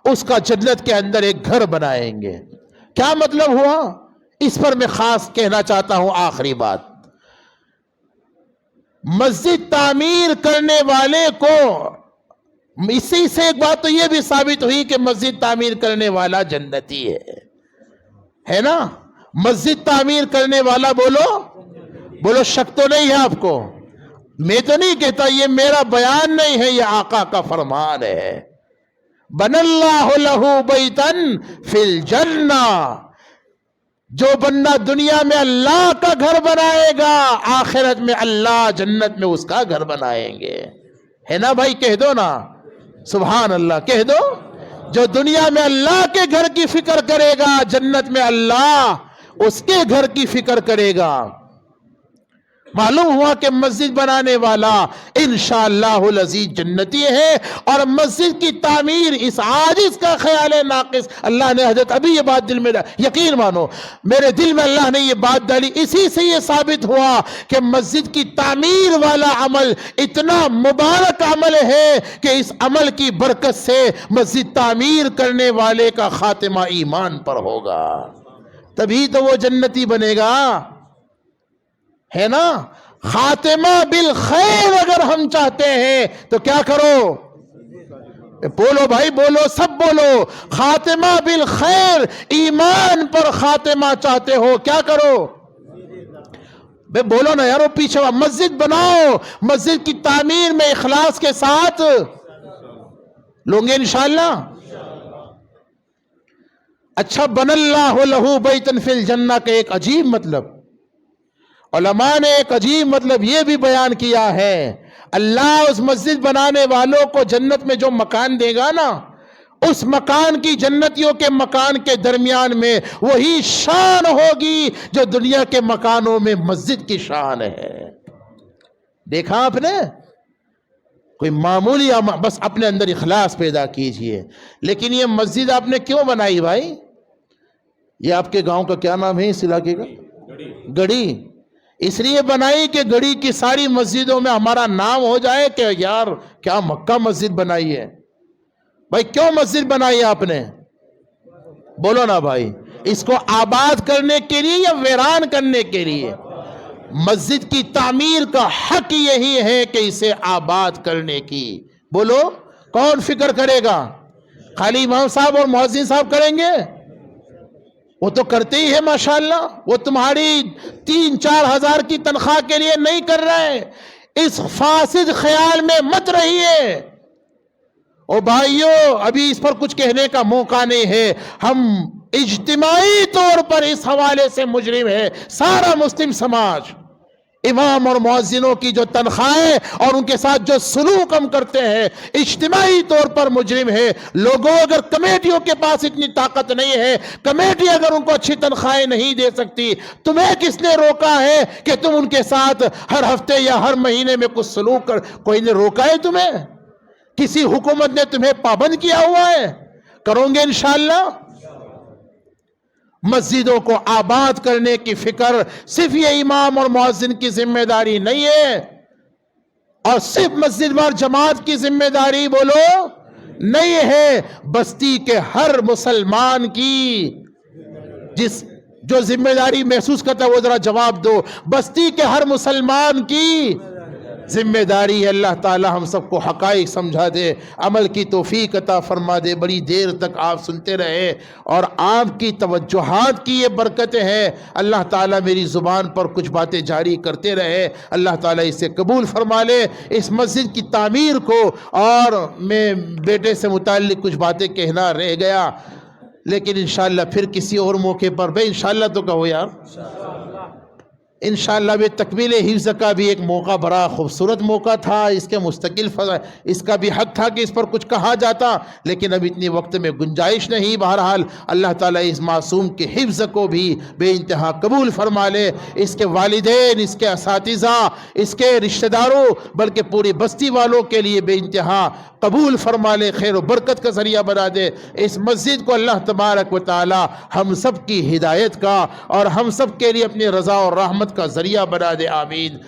اس کا جنت کے اندر ایک گھر بنائیں گے۔ کیا مطلب ہوا؟ اس پر میں خاص کہنا چاہتا ہوں آخری بات۔ مسجد تعمیر کرنے والے کو، اسی سے ایک بات تو یہ بھی ثابت ہوئی کہ مسجد تعمیر کرنے والا جنتی ہے نا؟ مسجد تعمیر کرنے والا، بولو شک تو نہیں ہے آپ کو؟ میں تو نہیں کہتا، یہ میرا بیان نہیں ہے، یہ آقا کا فرمان ہے۔ بن اللہ لہ بیتا فی الجنہ، جو بندہ دنیا میں اللہ کا گھر بنائے گا، آخرت میں اللہ جنت میں اس کا گھر بنائیں گے، ہے نا بھائی؟ کہہ دو نا سبحان اللہ، کہہ دو۔ جو دنیا میں اللہ کے گھر کی فکر کرے گا، جنت میں اللہ اس کے گھر کی فکر کرے گا۔ معلوم ہوا کہ مسجد بنانے والا انشاءاللہ العزیز جنتی ہے، اور مسجد کی تعمیر اس عاجز کا خیال ناقص، اللہ نے حضرت ابھی یہ بات دل میں یقین مانو میرے دل میں اللہ نے یہ بات ڈالی، اسی سے یہ ثابت ہوا کہ مسجد کی تعمیر والا عمل اتنا مبارک عمل ہے کہ اس عمل کی برکت سے مسجد تعمیر کرنے والے کا خاتمہ ایمان پر ہوگا، تبھی تو وہ جنتی بنے گا، ہے نا؟ خاتمہ بالخیر اگر ہم چاہتے ہیں تو کیا کرو؟ بولو بھائی بولو، سب بولو، خاتمہ بالخیر، ایمان پر خاتمہ چاہتے ہو کیا کرو؟ بے بولو نا یارو، پیچھے مسجد بناؤ، مسجد کی تعمیر میں اخلاص کے ساتھ لوں گے انشاءاللہ۔ اچھا، بن اللہ لہو بیتن فی الجنہ کا ایک عجیب مطلب، علماء نے ایک عجیب مطلب یہ بھی بیان کیا ہے، اللہ اس مسجد بنانے والوں کو جنت میں جو مکان دے گا نا، اس مکان کی، جنتیوں کے مکان کے درمیان میں وہی شان ہوگی جو دنیا کے مکانوں میں مسجد کی شان ہے۔ دیکھا آپ نے؟ کوئی معمولی، بس اپنے اندر اخلاص پیدا کیجئے۔ لیکن یہ مسجد آپ نے کیوں بنائی بھائی؟ یہ آپ کے گاؤں کا کیا نام ہے اس علاقے کا؟ گڑی۔ اس لیے بنائی کہ گڑی کی ساری مسجدوں میں ہمارا نام ہو جائے کہ یار کیا مکہ مسجد بنائی ہے۔ بھائی کیوں مسجد بنائی آپ نے؟ بولو نا بھائی، اس کو آباد کرنے کے لیے یا ویران کرنے کے لیے؟ مسجد کی تعمیر کا حق یہی ہے کہ اسے آباد کرنے کی۔ بولو، کون فکر کرے گا؟ خالی امام صاحب اور مؤذن صاحب کریں گے؟ وہ تو کرتے ہی ہے ماشاءاللہ، وہ تمہاری 3-4 ہزار کی تنخواہ کے لیے نہیں کر رہے۔ اس فاسد خیال میں مت رہیے۔ او بھائیو، ابھی اس پر کچھ کہنے کا موقع نہیں ہے۔ ہم اجتماعی طور پر اس حوالے سے مجرم ہے، سارا مسلم سماج۔ امام اور مؤذنوں کی جو تنخواہیں اور ان کے ساتھ جو سلوک ہم کرتے ہیں، اجتماعی طور پر مجرم ہے۔ لوگوں، اگر کمیٹیوں کے پاس اتنی طاقت نہیں ہے، کمیٹی اگر ان کو اچھی تنخواہیں نہیں دے سکتی، تمہیں کس نے روکا ہے کہ تم ان کے ساتھ ہر ہفتے یا ہر مہینے میں کچھ سلوک کر؟ کوئی نے روکا ہے تمہیں؟ کسی حکومت نے تمہیں پابند کیا ہوا ہے؟ کرو گے انشاءاللہ۔ مسجدوں کو آباد کرنے کی فکر صرف یہ امام اور مؤذن کی ذمہ داری نہیں ہے، اور صرف مسجد وار جماعت کی ذمہ داری بولو نہیں ہے، بستی کے ہر مسلمان کی جو ذمہ داری محسوس کرتا ہے وہ ذرا جواب دو۔ بستی کے ہر مسلمان کی ذمہ داری ہے۔ اللہ تعالی ہم سب کو حقائق سمجھا دے، عمل کی توفیق عطا فرما دے۔ بڑی دیر تک آپ سنتے رہے اور آپ کی توجہات کی یہ برکتیں ہیں۔ اللہ تعالی میری زبان پر کچھ باتیں جاری کرتے رہے، اللہ تعالی اسے قبول فرما لے۔ اس مسجد کی تعمیر کو، اور میں بیٹے سے متعلق کچھ باتیں کہنا رہ گیا، لیکن انشاءاللہ پھر کسی اور موقع پر، بھئی انشاءاللہ تو کہو یار، انشاءاللہ بھی تکمیل حفظ کا بھی ایک موقع بڑا خوبصورت موقع تھا، اس کے مستقل اس کا بھی حق تھا کہ اس پر کچھ کہا جاتا، لیکن اب اتنی وقت میں گنجائش نہیں۔ بہرحال اللہ تعالیٰ اس معصوم کے حفظ کو بھی بے انتہا قبول فرما لے، اس کے والدین، اس کے اساتذہ، اس کے رشتہ داروں، بلکہ پوری بستی والوں کے لیے بے انتہا قبول فرما لے، خیر و برکت کا ذریعہ بنا دے۔ اس مسجد کو اللہ تبارک و تعالی ہم سب کی ہدایت کا اور ہم سب کے لیے اپنی رضا اور رحمت کا ذریعہ بنا دے، آمین۔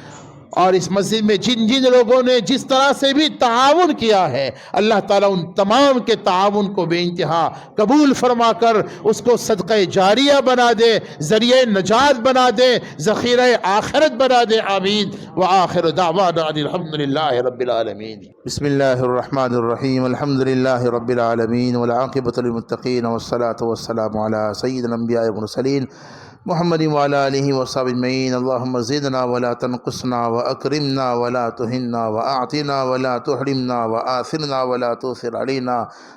اور اس مسجد میں جن جن لوگوں نے جس طرح سے بھی تعاون کیا ہے، اللہ تعالیٰ ان تمام کے تعاون کو بے انتہا قبول فرما کر اس کو صدقہ جاریہ بنا دے، ذریعہ نجات بنا دے، ذخیرہ آخرت بنا دے، آمین۔ وآخر دعوانا ان الحمدللہ رب العالمین۔ بسم اللہ الرحمن الرحیم، الحمدللہ رب العالمین، والعاقبۃ للمتقین، والصلاة والسلام علی سید الانبیاء والمرسلین محمد وعلى آلہ وصحبہ اجمعین۔ اللہم زدنا ولا تنقصنا واکرمنا ولا تہنا واعطنا ولا تحرمنا وآثرنا ولا تؤثر علینا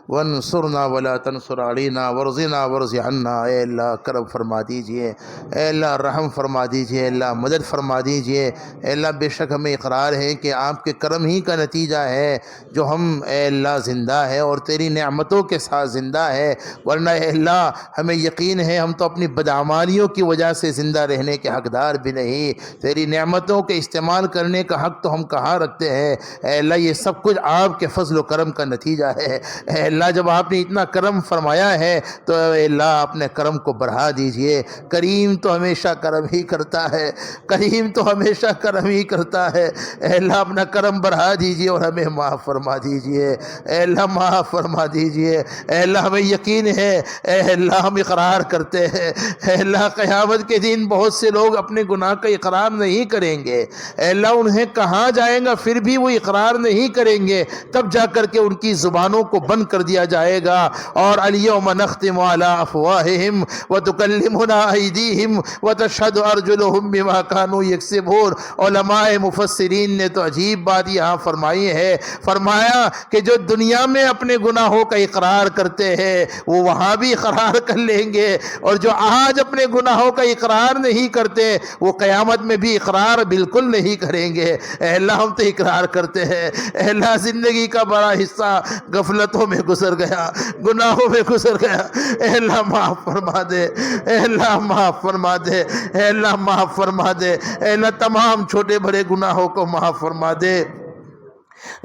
وانصرنا ولا تنصر علینا ورزنا ورض عنا۔ اے اللہ کرم فرما دیجئے، اے اللہ رحم فرما دیجئے، اے اللہ مدد فرما دیجئے۔ اے اللہ بے شک ہمیں اقرار ہے کہ آپ کے کرم ہی کا نتیجہ ہے جو ہم اے اللہ زندہ ہے اور تیری نعمتوں کے ساتھ زندہ ہے، ورنہ اے اللہ ہمیں یقین ہے ہم تو اپنی بدعمالیوں کی وجہ سے زندہ رہنے کے حقدار بھی نہیں، تیری نعمتوں کے استعمال کرنے کا حق تو ہم کہاں رکھتے ہیں۔ اے اللہ یہ سب کچھ آپ کے فضل و کرم کا نتیجہ ہے۔ اے اللہ جب آپ نے اتنا کرم فرمایا ہے تو اے اللہ اپنے کرم کو بڑھا دیجئے۔ کریم تو ہمیشہ کرم ہی کرتا ہے، کریم تو ہمیشہ کرم ہی کرتا ہے۔ اے اللہ اپنا کرم بڑھا دیجئے اور ہمیں معاف فرما دیجئے، اے اللہ معاف فرما دیجئے۔ اے اللہ ہمیں یقین ہے، اے اللہ ہم اقرار کرتے ہیں، اے اللہ قیامت کے دن بہت سے لوگ اپنے گناہ کا اقرار نہیں کریں گے، اے اللہ انہیں کہاں جائیں گا پھر بھی وہ اقرار نہیں کریں گے، تب جا کر کے ان کی زبانوں کو بند کر دیا جائے گا۔ اور الیوم نختم علی افواہہم وتکلمنا ایدیہم وتشہد ارجلہم بما کانوا یکسبون۔ علماء مفسرین نے تو عجیب بات یہاں فرمائی ہے، فرمایا کہ جو دنیا میں اپنے گناہوں کا اقرار کرتے ہیں وہ وہاں بھی اقرار کر لیں گے، اور جو آج اپنے گناہوں کا اقرار نہیں کرتے وہ قیامت میں بھی اقرار بالکل نہیں کریں گے۔ اے اللہ ہم تو اقرار کرتے ہیں، اے اللہ زندگی کا بڑا حصہ غفلتوں میں گزر گیا، گناہوں میں گزر گیا، اے اللہ معاف فرما دے، اے اللہ معاف فرما دے، اے اللہ معاف فرما دے، اے اللہ تمام چھوٹے بڑے گناہوں کو معاف فرما دے،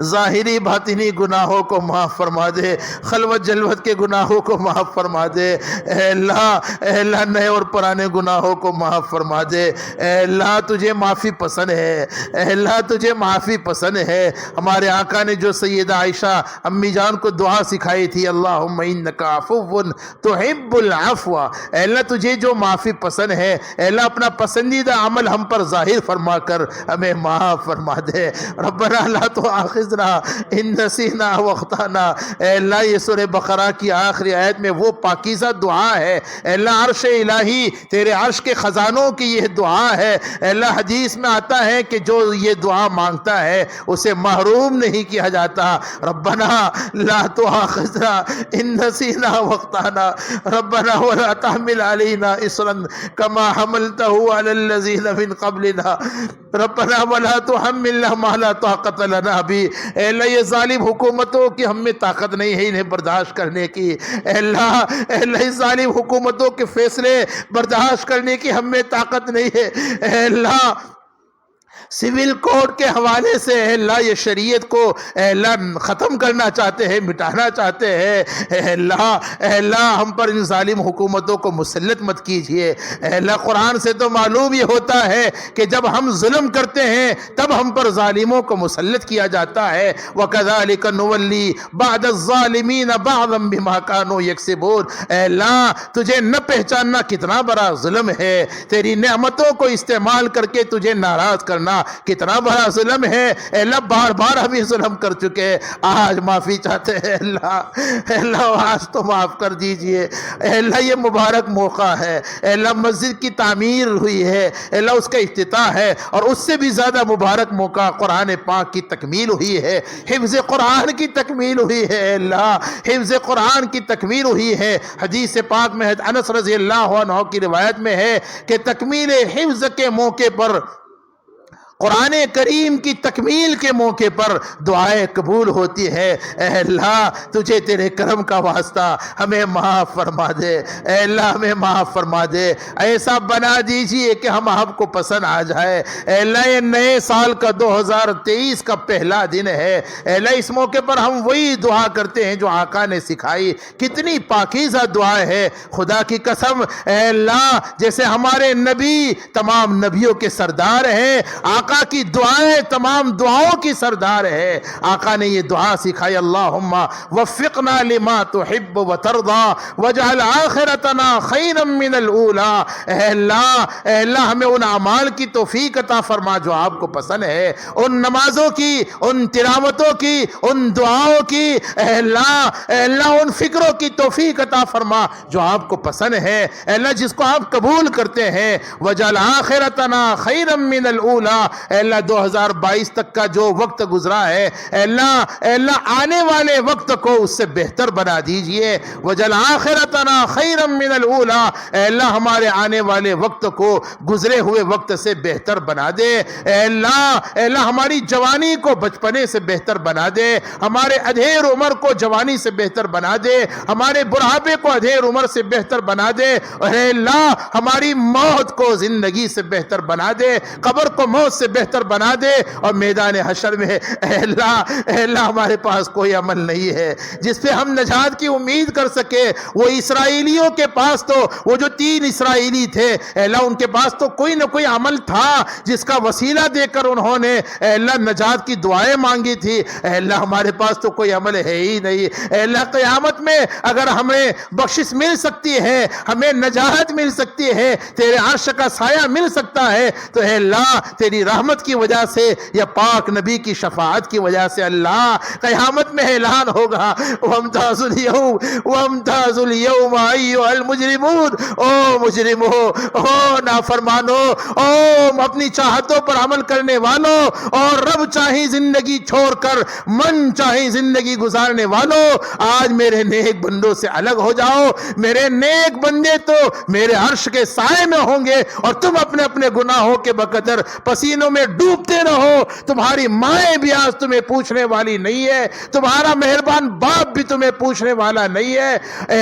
ظاہری باطنی گناہوں کو معاف فرما دے، خلوت جلوت کے گناہوں کو معاف فرما دے، اے اللہ نئے اور پرانے گناہوں کو معاف فرما دے۔ اے اللہ تجھے معافی پسند ہے، اے اللہ تجھے معافی پسند ہے۔ ہمارے آقا نے جو سیدہ عائشہ امی جان کو دعا سکھائی تھی، اللہم انک عفو تحب العفو، اے اللہ تجھے جو معافی پسند ہے، اے اللہ اپنا پسندیدہ عمل ہم پر ظاہر فرما کر ہمیں معاف فرما دے۔ ربنا لا تؤاخذنا ان نسینا واخطانا، اے اللہ یہ سورہ بقرہ کی آخری آیت میں وہ پاکیزہ دعا ہے، اے اللہ عرش الہی تیرے عرش کے خزانوں کی یہ دعا ہے، اے اللہ حدیث میں آتا ہے کہ جو یہ دعا مانگتا ہے اسے محروم نہیں کیا جاتا۔ ربنا لا تؤاخذنا ان نسینا واخطانا ربنا ولا تحمل علینا اصرا کما حملته علی الذین من قبلنا ربنا ولا تحملنا ما لا طاقت لنا بھی۔ اے اللہ یہ ظالم حکومتوں کی ہم میں طاقت نہیں ہے انہیں برداشت کرنے کی، اے اللہ اس ظالم حکومتوں کے فیصلے برداشت کرنے کی ہم میں طاقت نہیں ہے، اے اللہ سول کوڈ کے حوالے سے اے اللہ یہ شریعت کو اے اللہ ختم کرنا چاہتے ہیں، مٹانا چاہتے ہیں، اے اللہ ہم پر ان ظالم حکومتوں کو مسلط مت کیجیے۔ اے اللہ قرآن سے تو معلوم یہ ہوتا ہے کہ جب ہم ظلم کرتے ہیں تب ہم پر ظالموں کو مسلط کیا جاتا ہے، وَكَذَلِكَ نُوَلِّي بَعْدَ الظَّالِمِينَ بَعْضًا بِمَا كَانُوا يَكْسِبُونَ۔ اے اللہ تجھے نہ پہچاننا کتنا بڑا ظلم ہے، تیری نعمتوں کو استعمال کر کے تجھے ناراض کرنا کتنا بڑا ظلم ہے۔ اے اللہ بار بار ہم یہ ظلم کر چکے، آج معافی چاہتے ہیں اے اللہ آج تو معاف کر دیجئے۔ اے اللہ یہ مبارک موقع ہے، اے اللہ مسجد کی تعمیر ہوئی ہے، اے اللہ اس کا افتتاح ہے، اور اس سے بھی زیادہ مبارک موقع قرآن پاک کی تکمیل ہوئی ہے، حفظ قرآن کی تکمیل ہوئی ہے، اے اللہ حفظ قرآن کی تکمیل ہوئی ہے۔ حدیث پاک میں انس رضی اللہ عنہ کی روایت میں ہے کہ تکمیل حفظ کے موقع پر، قرآن کریم کی تکمیل کے موقع پر دعائیں قبول ہوتی ہے۔ اے اللہ تجھے تیرے کرم کا واسطہ ہمیں معاف فرما دے، اے اللہ ہمیں معاف فرما دے، ایسا بنا دیجئے کہ ہم آپ کو پسند آ جائے۔ اے اللہ یہ نئے سال کا 2023 کا پہلا دن ہے، اے اللہ اس موقع پر ہم وہی دعا کرتے ہیں جو آقا نے سکھائی، کتنی پاکیزہ دعا ہے، خدا کی قسم اے اللہ جیسے ہمارے نبی تمام نبیوں کے سردار ہیں، آقا کی دعائیں تمام دعاؤں کی سردار ہے۔ آقا نے یہ دعا سکھائی، اللہم وفقنا لما تحب وترضا واجعل آخرتنا خیرا من الاولا۔ اے اللہ ہمیں ان اعمال کی توفیق عطا فرما جو آپ کو پسند ہے، ان نمازوں کی، ان تلاوتوں کی، ان دعاؤں کی، اے اللہ ان فکروں کی توفیق عطا فرما جو آپ کو پسند ہے، اے اللہ جس کو آپ قبول کرتے ہیں، واجعل آخرتنا خیرا من الاولا۔ اے اللہ 2022 تک کا جو وقت گزرا ہے، اے اللہ آنے والے وقت کو اس سے بہتر بنا دیجئے، وجل آخرتنا خیرا من الاولا۔ اے اللہ ہمارے آنے والے وقت کو گزرے ہوئے وقت سے بہتر بنا دے، اے اللہ ہماری جوانی کو بچپنے سے بہتر بنا دے، ہمارے ادھیر عمر کو جوانی سے بہتر بنا دے، ہمارے بڑھاپے کو ادھیر عمر سے بہتر بنا دے، اور اے اللہ ہماری موت کو زندگی سے بہتر بنا دے، قبر کو موت سے بہتر بنا دے، اور میدان حشر میں اے اللہ ہمارے پاس کوئی عمل نہیں ہے جس پہ ہم نجات کی امید کر سکے۔ وہ اسرائیلیوں کے پاس تو، وہ جو 3 اسرائیلی تھے اے اللہ، ان کے پاس تو کوئی نہ کوئی عمل تھا جس کا وسیلہ دے کر انہوں نے اے اللہ نجات کی دعائیں مانگی تھی۔ اے اللہ ہمارے پاس تو کوئی عمل ہے ہی نہیں۔ اے اللہ قیامت میں اگر ہمیں بخشش مل سکتی ہے، ہمیں نجات مل سکتی ہے، تیرے عرش کا سایہ مل سکتا ہے، تو اے اللہ تیری رحمت کی وجہ سے یا پاک نبی کی شفاعت کی وجہ سے اللہ قیامت میں اعلان ہوگا وَامْتَازُوا الْيَوْمَ وَامْتَازُوا الْيَوْمَ أَيُّهَا الْمُجْرِمُونَ، او مجرمو، او نافرمانو، او اپنی چاہتوں پر عمل کرنے والوں، اور رب چاہی زندگی چھوڑ کر من چاہی زندگی گزارنے والوں، آج میرے نیک بندوں سے الگ ہو جاؤ۔ میرے نیک بندے تو میرے عرش کے سائے میں ہوں گے، اور تم اپنے اپنے گناہوں کے بقدر پسینوں میں ڈوبتے رہو۔ تمہاری مائیں بھی آج تمہیں پوچھنے والی نہیں ہے، تمہارا مہربان باپ بھی تمہیں پوچھنے والا نہیں ہے۔ اے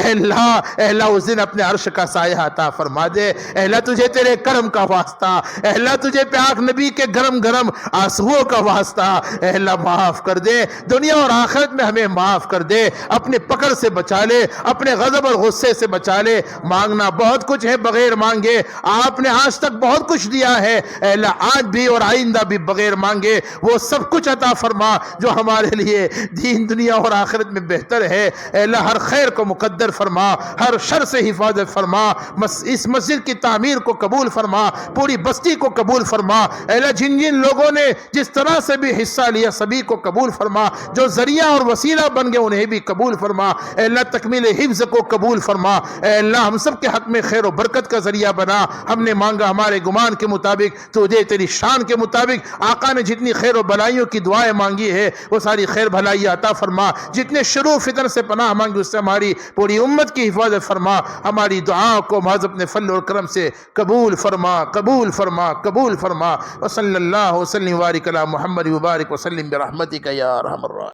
اللہ اس دن اپنے عرش کا سایہ عطا فرما دے۔ اے اللہ تجھے تیرے کرم کا واسطہ، اے اللہ تجھے پاک نبی کے گرم گرم آنسوؤں کا واسطہ، اے اللہ معاف کر دے، دنیا اور آخرت میں ہمیں معاف کر دے، اپنے پکڑ سے بچا لے، اپنے غضب اور غصے سے بچا لے۔ مانگنا بہت کچھ ہے، بغیر مانگے آپ نے آج تک بہت کچھ دیا ہے، اے اللہ آج بھی اور آئندہ بھی بغیر مانگے وہ سب کچھ عطا فرما جو ہمارے لیے دین دنیا اور آخرت میں بہتر ہے۔ اے اللہ ہر خیر کو مقدر فرما، ہر شر سے حفاظت فرما، اس مسجد کی تعمیر کو قبول فرما، پوری بستی کو قبول فرما۔ اے اللہ جن جن لوگوں نے جس طرح سے بھی حصہ لیا سبھی کو قبول فرما، جو ذریعہ اور وسیلہ بن گئے انہیں بھی قبول فرما۔ اے اللہ تکمیل حفظ کو قبول فرما۔ اے اللہ ہم سب کے حق میں خیر و برکت کا ذریعہ بنا۔ ہم نے مانگا ہمارے گمان کے مطابق، تو دے تیری شان کے مطابق۔ آقا نے جتنی خیر و بھلائیوں کی دعائیں مانگی ہے وہ ساری خیر بھلائی عطا فرما۔ جتنے شروع فتن سے پناہ مانگی اس سے ہماری پوری امت کی حفاظت فرما۔ ہماری دعا کو محض اپنے فضل اور کرم سے قبول فرما، قبول فرما، قبول فرما۔ وصلی اللہ وسلم وبارک علی محمد وبارک وسلم برحمتک یا ارحم الراحمین۔